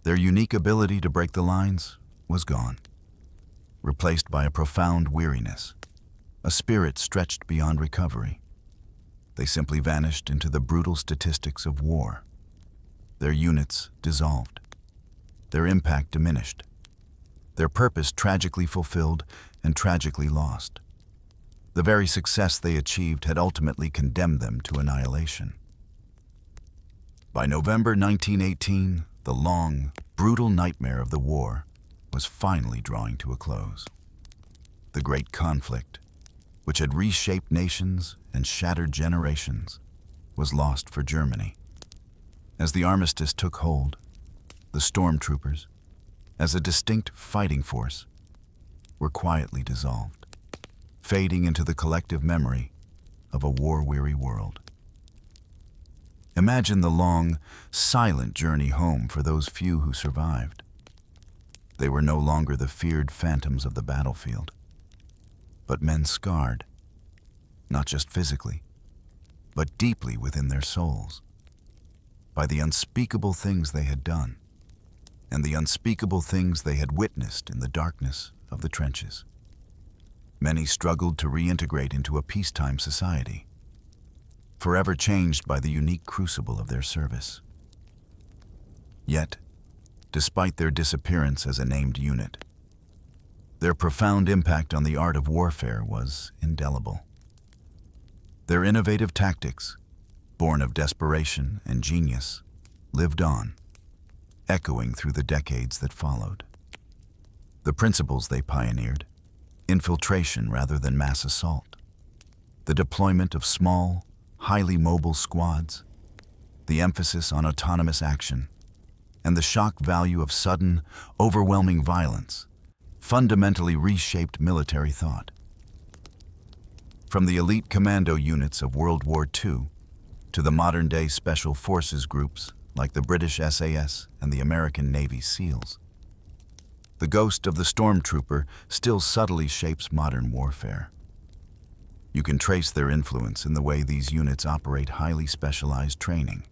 Their unique ability to break the lines was gone, replaced by a profound weariness, a spirit stretched beyond recovery. They simply vanished into the brutal statistics of war. Their units dissolved, their impact diminished, their purpose tragically fulfilled and tragically lost. The very success they achieved had ultimately condemned them to annihilation. By November 1918, the long, brutal nightmare of the war was finally drawing to a close. The great conflict, which had reshaped nations and shattered generations, was lost for Germany. As the armistice took hold, the Stormtroopers, as a distinct fighting force, were quietly dissolved, fading into the collective memory of a war-weary world. Imagine the long, silent journey home for those few who survived. They were no longer the feared phantoms of the battlefield, but men scarred, not just physically, but deeply within their souls, by the unspeakable things they had done, and the unspeakable things they had witnessed in the darkness of the trenches. Many struggled to reintegrate into a peacetime society, forever changed by the unique crucible of their service. Yet, despite their disappearance as a named unit, their profound impact on the art of warfare was indelible. Their innovative tactics, born of desperation and genius, lived on, echoing through the decades that followed. The principles they pioneered, infiltration rather than mass assault, the deployment of small, highly mobile squads, the emphasis on autonomous action, and the shock value of sudden, overwhelming violence fundamentally reshaped military thought. From the elite commando units of World War II to the modern-day special forces groups like the British SAS and the American Navy SEALs, the ghost of the Stormtrooper still subtly shapes modern warfare. You can trace their influence in the way these units operate highly specialized training.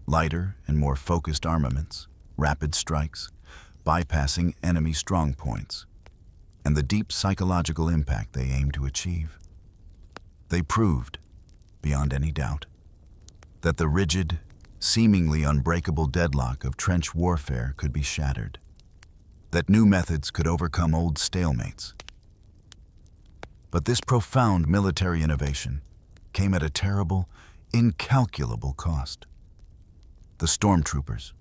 Lighter and more focused armaments, rapid strikes, bypassing enemy strongpoints, and the deep psychological impact they aim to achieve. They proved, beyond any doubt, that the rigid, seemingly unbreakable deadlock of trench warfare could be shattered, that new methods could overcome old stalemates. But this profound military innovation came at a terrible, incalculable cost. The Stormtroopers,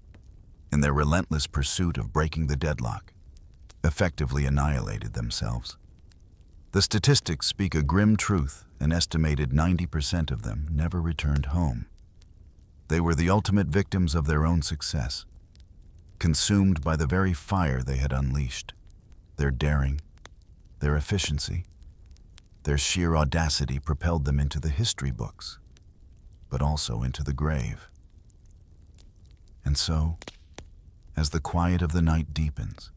in their relentless pursuit of breaking the deadlock, effectively annihilated themselves. The statistics speak a grim truth. An estimated 90% of them never returned home. They were the ultimate victims of their own success, consumed by the very fire they had unleashed. Their daring, their efficiency, their sheer audacity propelled them into the history books, but also into the grave. And so, as the quiet of the night deepens,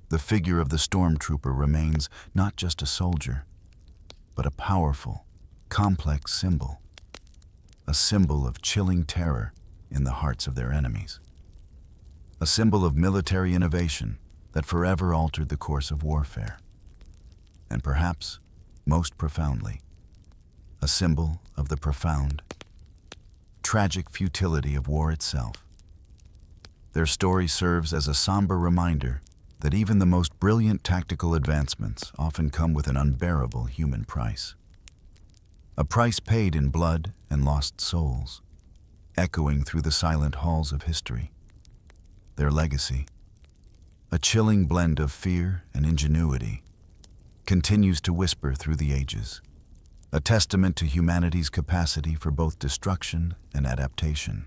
the figure of the Stormtrooper remains not just a soldier, but a powerful, complex symbol, a symbol of chilling terror in the hearts of their enemies, a symbol of military innovation that forever altered the course of warfare. and perhaps, most profoundly, a symbol of the profound, tragic futility of war itself. Their story serves as a somber reminder that even the most brilliant tactical advancements often come with an unbearable human price. A price paid in blood and lost souls, echoing through the silent halls of history. Their legacy, a chilling blend of fear and ingenuity, continues to whisper through the ages, a testament to humanity's capacity for both destruction and adaptation.